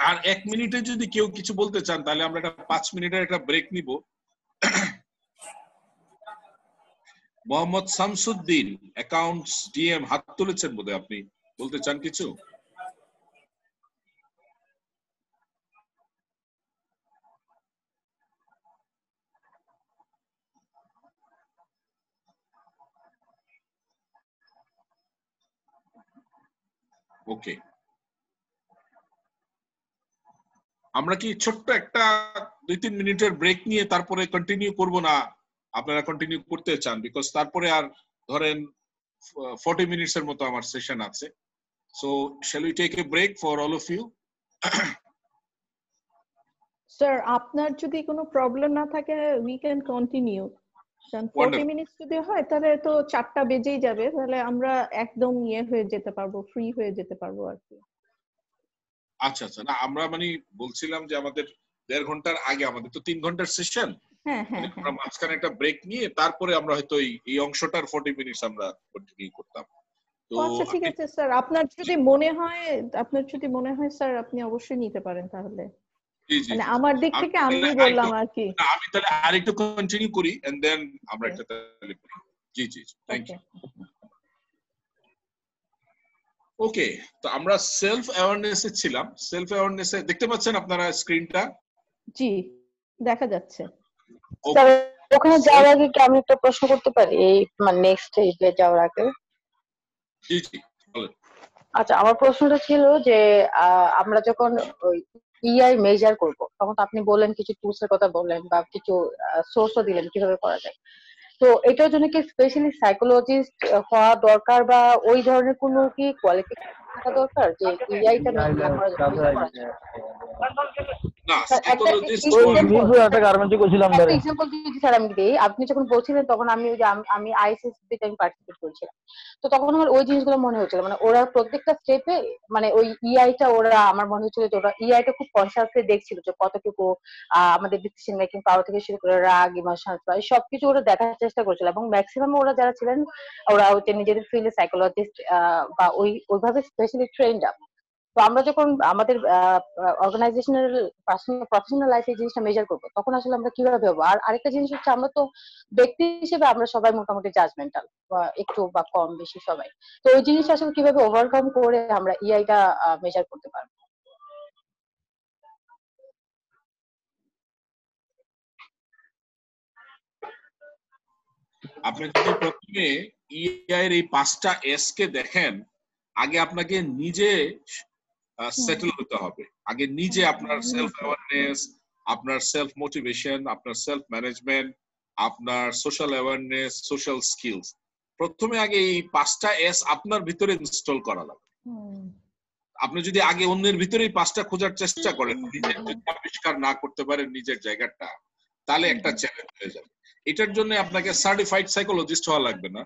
আর 1 মিনিটে যদি কেউ কিছু বলতে চান তাহলে আমরা একটা 5 মিনিটের একটা ব্রেক নিব। মোহাম্মদ শামসুদ্দিন, অ্যাকাউন্টস ডিএম, হাত তুলেছেন বোধহয়, আপনি বলতে চান কিছু? ওকে, আমরা কি ছোট্ট একটা 2-3 মিনিটের ব্রেক নিয়ে তারপরে কন্টিনিউ করব, না আপনারা কন্টিনিউ করতে চান? বিকজ তারপরে আর ধরেন 40 মিনিটস এর মতো আমার সেশন আছে। So shall we take a break for all of you? Sir, আপনার যদি কোনো প্রবলেম না থাকে উই ক্যান কন্টিনিউ। 40 মিনিটস যদি হয় তাহলে তো 4টা বেজেই যাবে, তাহলে আমরা একদম হয়ে যেতে পারবো, ফ্রি হয়ে যেতে পারবো আর কি। আচ্ছা আচ্ছা, না আমরা মানে বলছিলাম যে আমাদের 1.5 ঘন্টার আগে, আমাদের তো 3 ঘন্টার সেশন, হ্যাঁ হ্যাঁ, আমরা মাঝখানে একটা ব্রেক নিয়ে তারপরে আমরা হয়তো এই অংশটার 40 মিনিটস আমরা কন্টিনিউ করতাম। তো আচ্ছা ঠিক আছে স্যার, আপনার যদি মনে হয় স্যার আপনি অবশ্যই নিতে পারেন তাহলে। মানে আমার দিক থেকে আমি বললাম আর কি। আমি তাহলে আরেকটু কন্টিনিউ করি এন্ড দেন আমরা একটা তাহলে করি। জি জি, থ্যাংক ইউ। ওকে, তো আমরা সেলফ অ্যাওয়ারনেস এ ছিলাম। সেলফ অ্যাওয়ারনেস এ দেখতে পাচ্ছেন আপনারা স্ক্রিনটা? জি, দেখা যাচ্ছে। স্যার, ওখানে যাওয়ার আগে কি আমি একটা প্রশ্ন করতে পারি, এই মানে নেক্সট স্টেজে যাওয়ার আগে? জি জি, বলেন। আচ্ছা, আমার প্রশ্নটা ছিল যে আমরা যখন ওই ইআই মেজার করব, তখন তো আপনি বললেন কিছু টুলস এর কথা বললেন বা কিছু সোর্সও দিলেন কিভাবে করা যায়। তো এটার জন্য কি স্পেশালি সাইকোলজিস্ট হওয়া দরকার বা ওই ধরনের কোনো কি কোয়ালিফিকেশন থাকা দরকার যে ইআইটা মেজার করার জন্য? না, সাইকোলজিস্ট একটা এক্সাম্পল যদি স্যার আমি দিই, আপনি যখন বলছিলেন তখন আমি ওই যে আমি আইএসএসবিতে আমি পার্টিসিপেট করেছিলাম, তো তখন আমার ওই জিনিসগুলো মনে হচ্ছিল, মানে ওরা প্রত্যেকটা স্টেপে মানে ওই ইআইটা ওরা আমার মনে হচ্ছিল যে ওরা ইআইটা খুব কনসিয়াসলি দেখছিল যে কতটুকু আমাদের ডিসিশন মেকিং পাওয়ার থেকে শুরু করে রাগ, ইমোশন বা সবকিছু ওরা দেখার চেষ্টা করছিল, এবং ম্যাক্সিমাম ওরা যারা ছিলেন ওরা হচ্ছে নিজেদের ফিল্ডে সাইকোলজিস্ট বা ওইভাবে স্পেশালি ট্রেন্ড আপ। তো আমরা যখন আমাদের অর্গানাইজেশনাল প্রফেশনাল লাইফে জিনিসটা মেজার করবো, তখন আসলে আমরা কিভাবে ভাববো? আর আরেকটা জিনিস হচ্ছে, আমরা তো ব্যক্তি হিসেবে আমরা সবাই মোটামুটি জাজমেন্টাল, একটু বা কম বেশি সবাই। তো ওই জিনিসটা আসলে কিভাবে ওভারকাম করে আমরা ইআইটা মেজার করতে পারবো? আপনি যদি প্রথমে ইআই এর এই 5টা এস কে দেখেন, আগে আপনাকে নিজে সেটেল হতে হবে। আগে নিজে আপনার সেলফ অ্যাওয়ারনেস, আপনার সেলফ মোটিভেশন, আপনার সেলফ ম্যানেজমেন্ট, আপনার সোশ্যাল অ্যাওয়ারনেস, সোশ্যাল স্কিলস, প্রথমে আগে এই 5টা এস আপনার ভিতরে ইনস্টল করা লাগবে। আপনি যদি আগে অন্যের ভিতরে এই 5টা খোঁজার চেষ্টা করেন, নিজের যদি আবিষ্কার না করতে পারেন নিজের জায়গাটা, তাহলে একটা চ্যালেঞ্জ হয়ে যাবে। এটার জন্য আপনাকে সার্টিফাইড সাইকোলজিস্ট হওয়া লাগবে না,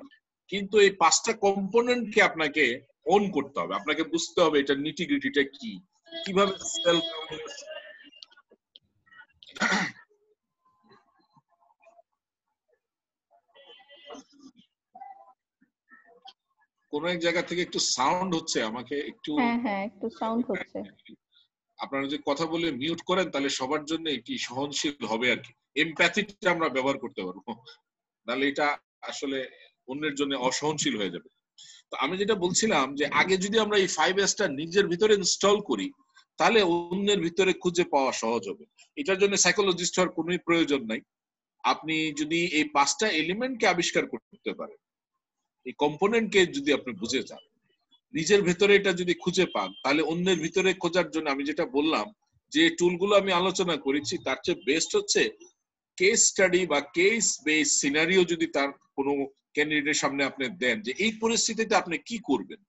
কিন্তু এই 5টা কম্পোনেন্টকে আপনাকে ওন করতে হবে। আপনাকে বুঝতে হবে এটা নিটিগ্রিটিটা কি, কিভাবে সেলফ কোন এক জায়গা থেকে একটু সাউন্ড হচ্ছে, আমাকে একটু হ্যাঁ একটু সাউন্ড হচ্ছে। আপনারা যদি কথা বলে মিউট করেন তাহলে সবার জন্য একটু সহনশীল হবে আর কি, এমপ্যাথিটা আমরা ব্যবহার করতে পারবো, নাহলে এটা আসলে অন্যের জন্য অসহনশীল হয়ে যাবে। তো আমি যেটা বলছিলাম যে আগে যদি আমরা এই 5S টা নিজের ভিতরে ইনস্টল করি, তাহলে অন্যের ভিতরে খুঁজে পাওয়া সহজ হবে। এটার জন্য সাইকোলজিস্ট হওয়ার কোনো প্রয়োজন নাই। আপনি যদি এই 5টা এলিমেন্টকে আবিষ্কার করতে পারেন, এই কম্পোনেন্টকে যদি আপনি বুঝে যান, নিজের ভেতরে এটা যদি খুঁজে পান, তাহলে অন্যের ভিতরে খোঁজার জন্য আমি যেটা বললাম যে টুলগুলো আমি আলোচনা করেছি, তার চেয়ে বেস্ট হচ্ছে কেস স্টাডি বা কেস বেস সিনারিও। যদি তার কোনো ক্যান্ডিডেটের সামনে আপনি দেন যে এই পরিস্থিতিতে আপনি কি করবেন,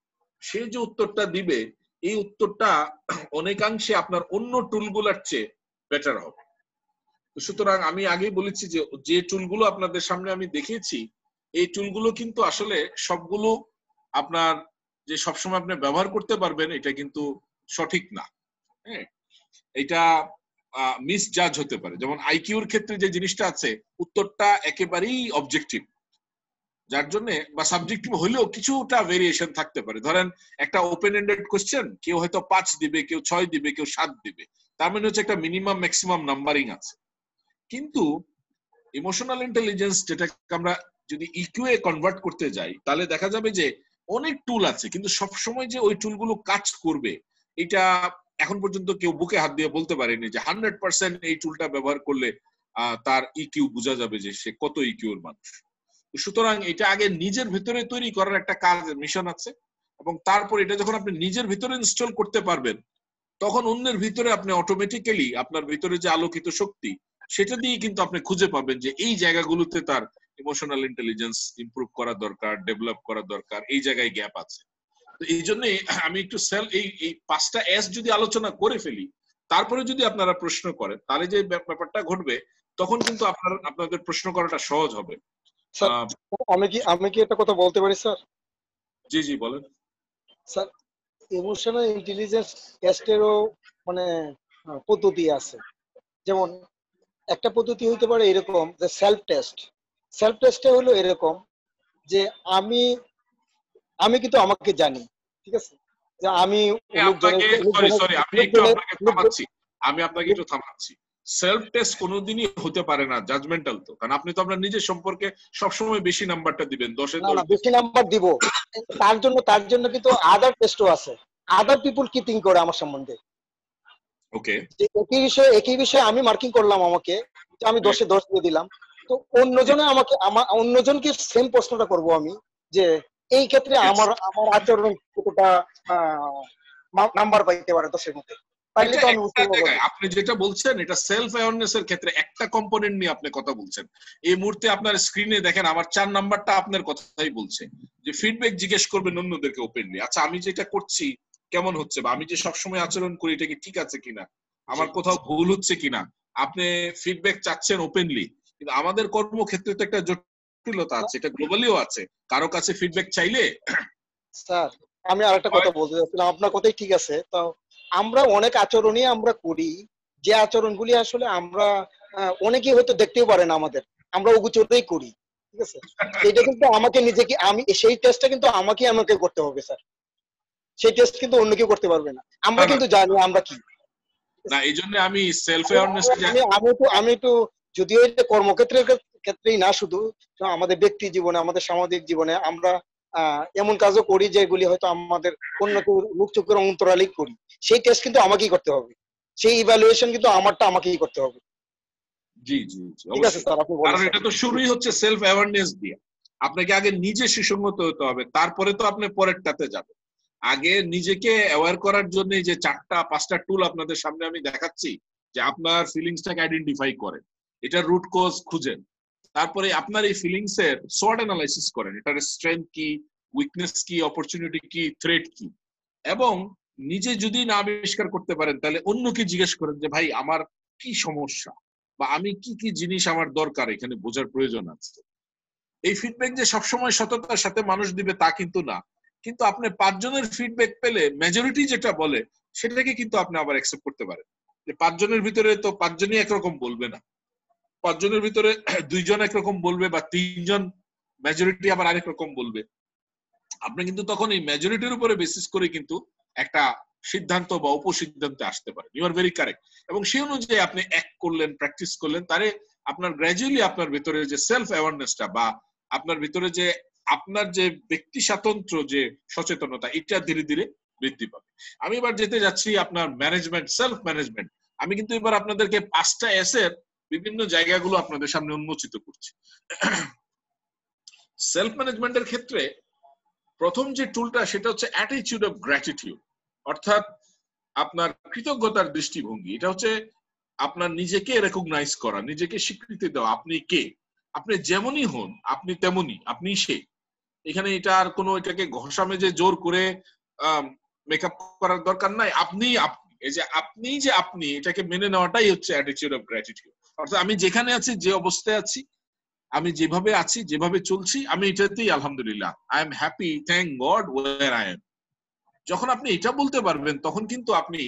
সে যে উত্তরটা দিবে, এই উত্তরটা অনেকাংশে আপনার অন্য টুলগুলোর চেয়ে বেটার হবে। সুতরাং আমি আগেই বলেছি যে যে টুলগুলো আপনাদের সামনে আমি দেখিয়েছি এই টুলগুলো কিন্তু আসলে সবগুলো আপনার যে সবসময় আপনি ব্যবহার করতে পারবেন এটা কিন্তু সঠিক না। হ্যাঁ, এটা মিসজাজ হতে পারে। যেমন আইকিউর ক্ষেত্রে যে জিনিসটা আছে উত্তরটা একেবারেই অবজেক্টিভ, যার জন্য বা সাবজেক্টিভ হলেও কিছুটা ভেরিয়েশন থাকতে পারে। ধরেন একটা ওপেন এন্ডেড কোশ্চেন, কেউ হয়তো 5 দিবে, কেউ 6 দিবে, কেউ 7 দিবে, তার মানে হচ্ছে একটা মিনিমাম ম্যাক্সিমাম নাম্বারিং আছে। কিন্তু ইমোশনাল ইন্টেলিজেন্স যেটাকে আমরা যদি ইকিউ এ কনভার্ট করতে যাই তাহলে দেখা যাবে যে অনেক টুল আছে, কিন্তু সব সময় যে ওই টুলগুলো কাজ করবে এটা এখন পর্যন্ত কেউ বুকে হাত দিয়ে বলতে পারেনি যে 100% এই টুলটা ব্যবহার করলে তার ইকিউ বোঝা যাবে যে সে কত ইকিউর মানুষ। সুতরাং এটা আগে নিজের ভিতরে তৈরি করার একটা কাজ মিশন আছে, এবং তারপর এটা যখন আপনি নিজের ভিতরে ইনস্টল করতে পারবেন তখন অন্যের ভিতরে আপনি অটোমেটিক্যালি আপনার ভিতরে যে আলোকিত শক্তি সেটা দিয়ে কিন্তু আপনি খুঁজে পাবেন যে এই জায়গাগুলোতে তার ইমোশনাল ইন্টেলিজেন্স ইমপ্রুভ করা দরকার, ডেভেলপ করা দরকার, এই জায়গায় গ্যাপ আছে। তো এই জন্য আমি একটু এই 5টা এস যদি আলোচনা করে ফেলি, তারপরে যদি আপনারা প্রশ্ন করেন তাহলে যে ব্যাপারটা ঘটবে তখন কিন্তু আপনাদের প্রশ্ন করাটা সহজ হবে। আমি কি একটা কথা বলতে পারি স্যার? জি জি বলেন স্যার। ইমোশনাল ইন্টেলিজেন্স টেস্টেরও মানে পদ্ধতি আছে। যেমন একটা পদ্ধতি হইতে পারে এরকম যে সেলফ টেস্ট। সেলফ টেস্টে হলো এরকম যে আমি কিন্তু আমাকে জানি, ঠিক আছে, যে আমি আমি আপনাকে একটু থামাচ্ছি। সেলফ টেস্ট কোনোদিনই হতে পারে না জাজমেন্টাল, তো কারণ আপনি তো আপনার নিজের সম্পর্কে সবসময় বেশি নাম্বারটা দিবেন, 10-এ 10 বেশি নাম্বার দিব। তার জন্য কিন্তু আদার টেস্টও আছে। আদার পিপল কি থিঙ্ক করে আমার সম্বন্ধে, ওকে, একই বিষয়ে আমি মার্কিং করলাম আমাকে, যে আমি 10-এ 10 দিয়ে দিলাম, তো অন্যজনকে সেম প্রশ্নটা করব আমি যে এই ক্ষেত্রে আমার আচরণ কতটা নাম্বার পাইতে পারে 10-এর মধ্যে। আপনি যেটা বলছেন এটা সেলফ অ্যাওয়ারনেস এর ক্ষেত্রে একটা কম্পোনেন্ট নিয়ে আপনি কথা বলছেন। এই মুহূর্তে আপনার স্ক্রিনে দেখেন আমার 4 নাম্বারটা আপনার কথাই বলছে যে ফিডব্যাক জিজ্ঞেস করবেন অন্যদেরকে ওপেনলি। আচ্ছা আমি যেটা করছি কেমন হচ্ছে, বা আমি যে সবসময় আচরণ করি এটা কি ঠিক আছে কিনা, আমার কোথাও ভুল হচ্ছে কিনা, আপনি ফিডব্যাক চাচ্ছেন ওপেনলি। কিন্তু আমাদের কর্মক্ষেত্রে তো একটা জটিলতা আছে, এটা গ্লোবালিও আছে, কারো কাছে ফিডব্যাক চাইলে। স্যার আমি আরেকটা কথা বলতে চাচ্ছিলাম, আপনার কথাই ঠিক আছে। তো আমরা অনেক আচরণই আমরা করি যে আচরণগুলি আসলে আমরা অনেকেই হয়তো দেখতেও পারে না, আমরা অগোচরেই করি, ঠিক আছে। এটা কিন্তু আমাকে নিজেকে সেই টেস্টটা কিন্তু আমাকে করতে হবে স্যার। সেই টেস্ট কিন্তু অন্য কেউ করতে পারবে না। আমরা কিন্তু জানি আমরা কি না, এই জন্য আমি সেলফ অ্যাওয়ারনেস আমি একটু যদিও এটা কর্মক্ষেত্রের ক্ষেত্রেই না, শুধু আমাদের ব্যক্তি জীবনে, আমাদের সামাজিক জীবনে আমরা এমন কাজও করি যেগুলি হয়তো আমাদের অন্য কেউ মুখ চোখের অন্তরালেই করি। সেই টেস্ট কিন্তু আমাকেই করতে হবে, সেই ইভ্যালুয়েশন কিন্তু আমাকেই করতে হবে। জি জি ঠিক আছে স্যার, আপনি বলেন। কারণ এটা তো শুরুই হচ্ছে সেলফ অ্যাওয়ারনেস দিয়ে। আপনাকে আগে নিজে সুসংগত হতে হবে, তারপরে তো আপনি পরেরটাতে যাবেন। আগে নিজেকে অ্যাওয়্যার করার জন্য যে 4টা-5টা টুল আপনাদের সামনে আমি দেখাচ্ছি, যে আপনার ফিলিংসটাকে আইডেন্টিফাই করেন, এটার রুট কজ খুঁজেন, তারপরে আপনার এই ফিলিংস এর শর্ট অ্যানালাইসিস করেন, এটার স্ট্রেংথ কি, উইকনেস কি, অপরচুনিটি কি, থ্রেট কি, এবং নিজে যদি না আবিষ্কার করতে পারেন তাহলে অন্যকে জিজ্ঞেস করেন যে ভাই আমার কি সমস্যা, বা আমি কি কি জিনিস আমার দরকার এখানে বোঝার প্রয়োজন আছে। এই ফিডব্যাক যে সবসময় সততার সাথে মানুষ দিবে তা কিন্তু না, কিন্তু আপনি 5 জনের ফিডব্যাক পেলে মেজরিটি যেটা বলে সেটাকে কিন্তু আপনি আবার অ্যাকসেপ্ট করতে পারেন। যে 5 জনের ভিতরে তো 5 জনই একরকম বলবে না, 5 জনের ভিতরে 2 জন একরকম বলবে, বা 3 জন মেজরিটি আবার আরেক রকম বলবে। আপনি কিন্তু তখন এই মেজরিটির উপরে বেসিস করে কিন্তু একটা সিদ্ধান্ত বা উপসিদ্ধান্তে আসতে পারেন। You are very correct. এবং সেই অনুযায়ী আপনি অ্যাক্ট করলেন, প্র্যাকটিস করলেন, তারে আপনার গ্র্যাজুয়ালি আপনার ভিতরে যে সেলফ অ্যাওয়ারনেসটা বা আপনার ভিতরে যে আপনার যে ব্যক্তি স্বাতন্ত্র যে সচেতনতা, এটা ধীরে ধীরে বৃদ্ধি পাবে। আমি এবার যেতে যাচ্ছি আপনার ম্যানেজমেন্ট, সেলফ ম্যানেজমেন্ট। আমি কিন্তু এবার আপনাদেরকে 5টা এস এর বিভিন্ন জায়গাগুলো আপনাদের সামনে উন্মোচিত করছি। সেলফ ম্যানেজমেন্টের ক্ষেত্রে প্রথম যে টুলটা সেটা হচ্ছে অ্যাটিটিউড অফ গ্র্যাটিটিউড, অর্থাৎ আপনার কৃতজ্ঞতার দৃষ্টিভঙ্গি। এটা হচ্ছে আপনার নিজেকে রেকগনাইজ করা, নিজেকে স্বীকৃতি দেওয়া। আপনি কে, আপনি যেমনই হন আপনি তেমনই, আপনি সে। এখানে এটা আর কোনো এটাকে ঘষা মেজে জোর করে মেকআপ করার দরকার নাই। আপনি এই যে আপনি এটাকে মেনে নেওয়াটাই হচ্ছে অ্যাটিটিউড অফ গ্র্যাটিটিউড। অর্থাৎ আমি যেখানে আছি, যে অবস্থায় আছি, আমি যেভাবে আছি, যেভাবে চলছি, আমি এটাতেই আলহামদুলিল্লাহ, I am happy, thank God where I am. যখন আপনি এটা বলতে পারবেন তখন কিন্তু আপনি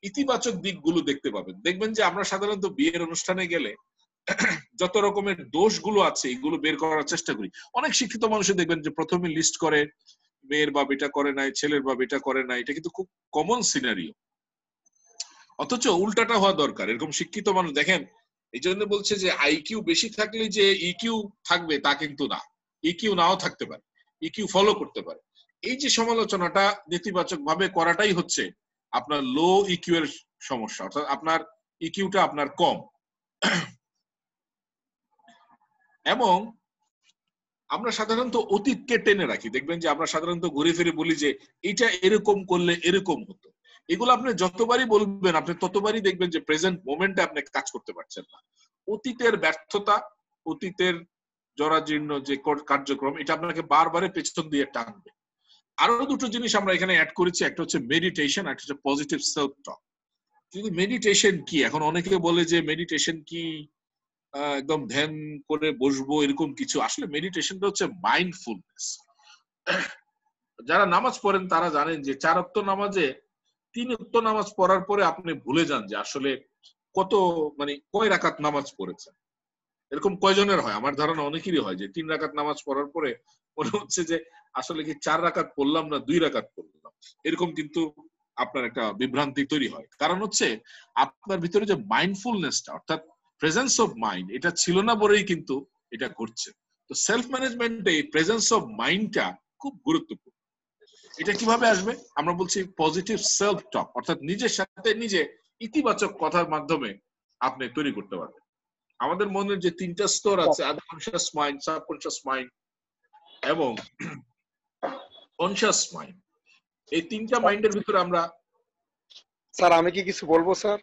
ইতিবাচক দিকগুলো দেখতে পাবেন। দেখবেন যে আমরা সাধারণত বিয়ের অনুষ্ঠানে গেলে যত রকমের দোষগুলো আছে এগুলো বের করার চেষ্টা করি। অনেক শিক্ষিত মানুষই দেখবেন যে প্রথমে লিস্ট করে মেয়ের বাপ এটা করে নাই, ছেলের বাপ এটা করে নাই। এটা কিন্তু খুব কমন সিনারিও। অথচ উল্টাটা হওয়া দরকার। এরকম শিক্ষিত মানুষ দেখেন, এই জন্য বলছে যে আইকিউ বেশি থাকলে যে ইকিউ থাকবে তা কিন্তু না, ইকিউ নাও থাকতে পারে, ইকিউ ফলো করতে পারে। এই যে সমালোচনাটা নেতিবাচক ভাবে করাটাই হচ্ছে আপনার লো ইকিউ এর সমস্যা, অর্থাৎ আপনার ইকিউটা আপনার কম। এবং আমরা সাধারণত অতীতকে টেনে রাখি। দেখবেন যে আমরা সাধারণত ঘুরে ফিরে বলি যে এটা এরকম করলে এরকম হতো। এগুলো আপনি যতবারই বলবেন আপনি ততবারই দেখবেন যে প্রেজেন্ট মোমেন্টে আপনি কাজ করতে পারছেন না। অতীতের ব্যর্থতা, অতীতের জরাজীর্ণ যে কার্যক্রম, এটা আপনাকে বারবার পেছন দিয়ে টানবে। আরো দুটো জিনিস আমরা এখানে অ্যাড করেছি, একটা হচ্ছে মেডিটেশন, একটা হচ্ছে পজিটিভ সেলফ টক। কিন্তু মেডিটেশন কি? এখন অনেকে বলে যে মেডিটেশন কি একদম ধ্যান করে বসবো এরকম কিছু। আসলে মেডিটেশনটা হচ্ছে মাইন্ডফুলনেস। যারা নামাজ পড়েন তারা জানেন যে 4 ওয়াক্ত নামাজে 3 ওয়াক্ত নামাজ পড়ার পরে আপনি ভুলে যান যে আসলে কত কয় রাকাত নামাজ পড়েছেন। এরকম কয়জনের হয়? আমার ধারণা অনেকেরই হয় যে 3 রাকাত নামাজ পড়ার পরে মনে হচ্ছে যে আসলে কি 4 রাকাত পড়লাম না 2 রাকাত পড়লাম। এরকম কিন্তু আপনার একটা বিভ্রান্তি তৈরি হয়। কারণ হচ্ছে আপনার ভিতরে যে মাইন্ডফুলনেসটা, অর্থাৎ প্রেজেন্স অফ মাইন্ড, এটা ছিল না বলেই কিন্তু এটা ঘটছে। তো সেলফ ম্যানেজমেন্টে এই প্রেজেন্স অফ মাইন্ডটা খুব গুরুত্বপূর্ণ। এটা কিভাবে আসবে? আমরা বলছি পজিটিভ সেলফ টক, অর্থাৎ নিজের সাথে নিজে ইতিবাচক কথার মাধ্যমে আপনি তৈরি করতে পারবেন। আমাদের মনের যে 3টা স্তর আছে, আনকনশিয়াস মাইন্ড, সাবকনশিয়াস মাইন্ড এবং কনশিয়াস মাইন্ড, এই 3টা মাইন্ডের ভিতরে আমরা। স্যার আমি কি কিছু বলবো স্যার?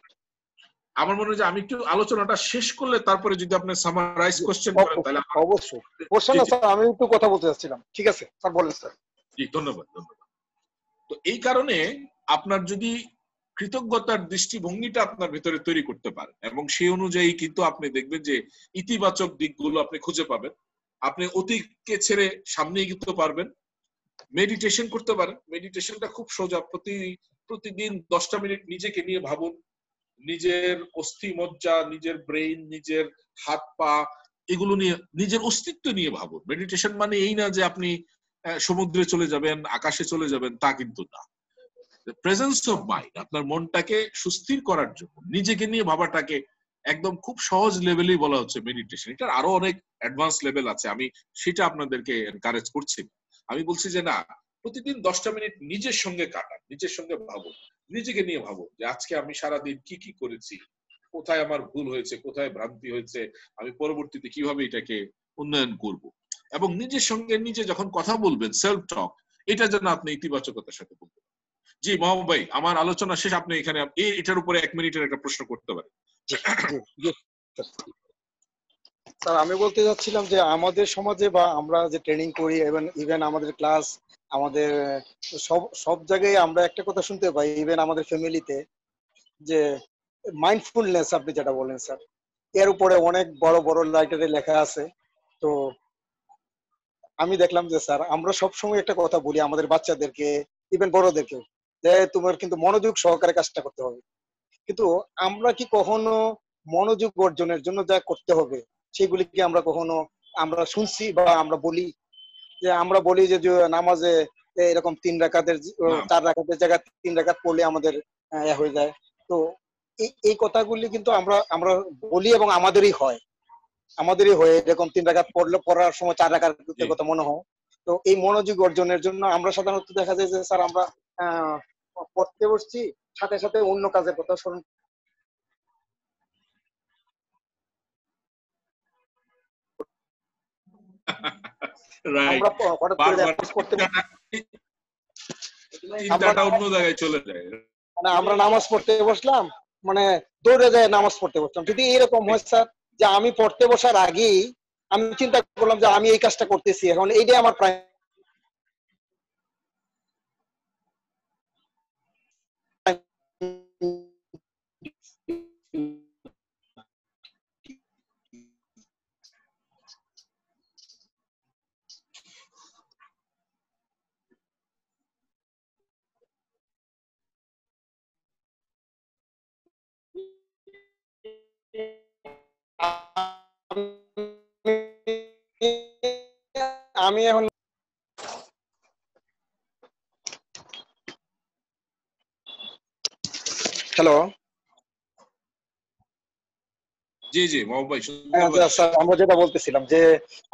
আমার মনে হয় যে আমি একটু আলোচনাটা শেষ করলে তারপরে যদি আপনি সামারাইজ কোশ্চেন করেন তাহলে। অবশ্যই কোশ্চেন না স্যার, আমি একটু কথা বলতে চাচ্ছিলাম। ঠিক আছে স্যার, বলেন স্যার। জি, ধন্যবাদ। তো এই কারণে আপনার যদি কৃতজ্ঞতার দৃষ্টিভঙ্গিটা আপনার ভিতরে তৈরি করতে পারেন এবং সেই অনুযায়ী কিন্তু আপনি দেখবেন যে ইতিবাচক দিকগুলো আপনি খুঁজে পাবেন। আপনি অতীতকে ছেড়ে সামনে এগোতে পারবেন। মেডিটেশন করতে পারেন। মেডিটেশনটা খুব সোজা। প্রতিদিন 10টা মিনিট নিজেকে নিয়ে ভাবুন, নিজের অস্থি মজ্জা, নিজের ব্রেইন, নিজের হাত পা, এগুলো নিয়ে, নিজের অস্তিত্ব নিয়ে ভাবুন। মেডিটেশন মানে এই না যে আপনি সমুদ্রে চলে যাবেন, আকাশে চলে যাবেন, তা কিন্তু না। প্রেজেন্স অফ মাইন্ড, আপনার মনটাকে সুস্থির করার জন্য নিজেকে নিয়ে ভাবাটাকে একদম খুব সহজ লেভেলেই বলা হচ্ছে মেডিটেশন। এটার আরো অনেক অ্যাডভান্স লেভেল আছে, আমি সেটা আপনাদেরকে এনকারেজ করছি। আমি বলছি যে না, প্রতিদিন 10টা মিনিট নিজের সঙ্গে কাটান, নিজের সঙ্গে ভাবুন, নিজেকে নিয়ে ভাবুন যে আজকে আমি সারাদিন কি কি করেছি, কোথায় আমার ভুল হয়েছে, কোথায় ভ্রান্তি হয়েছে, আমি পরবর্তীতে কিভাবে এটাকে উন্নয়ন করব। এবং নিজের সঙ্গে নিজে যখন কথা বলবেন, সেলফ টক, এটা যেন আপনি ইতিবাচকতার সাথে বলবেন। জি মাহবুব ভাই, আমার আলোচনা শেষ। আপনি এখানে এটার উপরে 1 মিনিটের একটা প্রশ্ন করতে পারেন। স্যার আমি বলতে চাচ্ছিলাম যে আমাদের সমাজে বা আমরা যে ট্রেনিং করি, ইভেন আমাদের ক্লাস, আমাদের সব জায়গায় আমরা একটা কথা শুনতে পাই, ইভেন আমাদের ফ্যামিলিতে, যে মাইন্ডফুলনেস আপনি যেটা বলেন স্যার, এর উপরে অনেক বড় বড় লাইটারে লেখা আছে। তো আমি দেখলাম যে স্যার আমরা সবসময় একটা কথা বলি আমাদের বাচ্চাদেরকে, ইভেন বড়দেরকে, যে তোমার কিন্তু মনোযোগ সহকারে কাজটা করতে হবে। কিন্তু আমরা কি কখনো মনোযোগ অর্জনের জন্য যা করতে হবে সেগুলি কি আমরা কখনো আমরা শুনছি বা আমরা বলি? যে আমরা বলি যে নামাজে এরকম 3 রাকাতের 4 রাকাতের জায়গায় 3 রাকাত পড়লে আমাদের হয়ে যায়। তো এই কথাগুলি কিন্তু আমরা বলি এবং আমাদেরই হয় এরকম 3 রাকাত পড়ার সময় 4 রাকাতের কথা মনে হয়। তো এই মনোযোগ অর্জনের জন্য আমরা সাধারণত দেখা যায় যে স্যার আমরা পড়তে বসছি, সাথে সাথে অন্য কাজের কথা স্মরণ আমরা নামাজ পড়তে বসলাম, মানে দৌড়ে যায় নামাজ পড়তে বসলাম। যদি এরকম হয় স্যার যে আমি পড়তে বসার আগেই আমি চিন্তা করলাম যে আমি এই কাজটা করতেছি, এখন এইটাই আমার আমি এখন হ্যালো জি জি মাহবুব ভাই শুনতে স্যার, আমরা যেটা বলতেছিলাম যে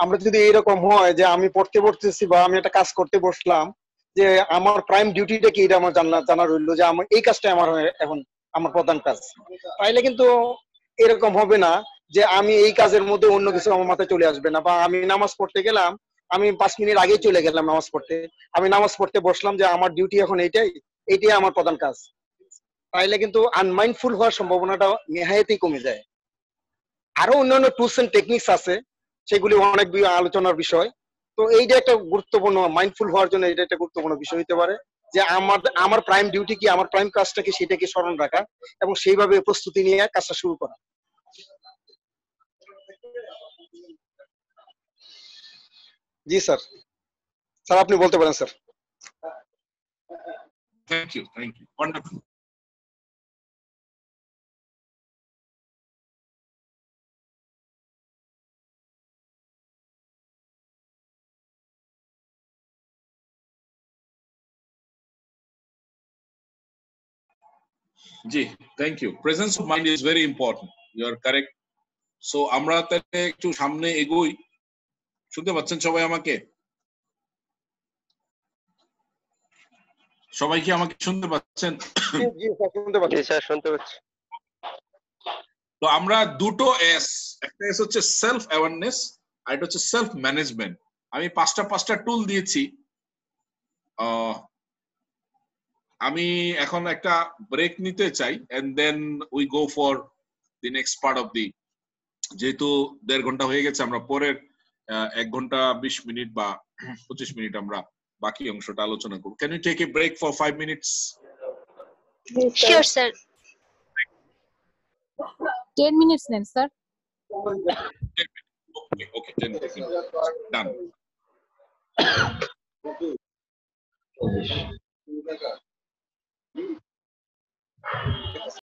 আমরা যদি এরকম হয় যে আমি পড়তে পড়তেছি বা আমি একটা কাজ করতে বসলাম, যে আমার প্রাইম ডিউটিটা কি, এটা আমার জানা রইলো যে আমার এই কাজটা আমার এখন আমার প্রধান কাজ, তাইলে কিন্তু এরকম হবে না যে আমি এই কাজের মধ্যে অন্য কিছু আমার মাথায় চলে আসবে না। বা আমি নামাজ পড়তে গেলাম, আমি 5 মিনিট আগেই চলে গেলাম নামাজ পড়তে, আমি নামাজ পড়তে বসলাম যে আমার ডিউটি এখন এইটাই আমার প্রধান কাজ, তাইলে কিন্তু আনমাইন্ডফুল হওয়ার সম্ভাবনাটা নেহায়েতই কমে যায়। আরো অন্যান্য টুলস এন্ড টেকনিক্স আছে, সেগুলি অনেক আলোচনার বিষয়। তো এইটা একটা গুরুত্বপূর্ণ, মাইন্ডফুল হওয়ার জন্য এটা একটা গুরুত্বপূর্ণ বিষয় হতে পারে যে আমার প্রাইম ডিউটি কি, আমার প্রাইম কাজটা কি, সেটাকে স্মরণ রাখা এবং সেইভাবে প্রস্তুতি নিয়ে কাজটা শুরু করা। জি স্যার, স্যার আপনি বলতে পারেন স্যার। Thank you wonderful. জি thank you. Presence of mind is very important, you are correct. So আমরা তাহলে একটু সামনে এগোই। শুনতে পাচ্ছেন সবাই আমাকে? সবাই কি আমাকে শুনতে পাচ্ছেন? জি স্যার শুনতে পাচ্ছি। তো আমরা দুটো এস, একটা এস হচ্ছে সেলফ অ্যাওয়ারনেস আর এটা হচ্ছে সেলফ ম্যানেজমেন্ট। আমি পাঁচটা টুল দিয়েছি। আমি এখন একটা ব্রেক নিতে চাই and then we go for the next part of the, যেহেতু 1.5 ঘন্টা হয়ে গেছে, আমরা পরের 1 ঘন্টা 20 মিনিট বা 25 মিনিট আমরা বাকি অংশটা আলোচনা করব। Can you take a break for 5 minutes? Sure sir. 10 minutes নেন স্যার। Okay, 10 minutes. Done.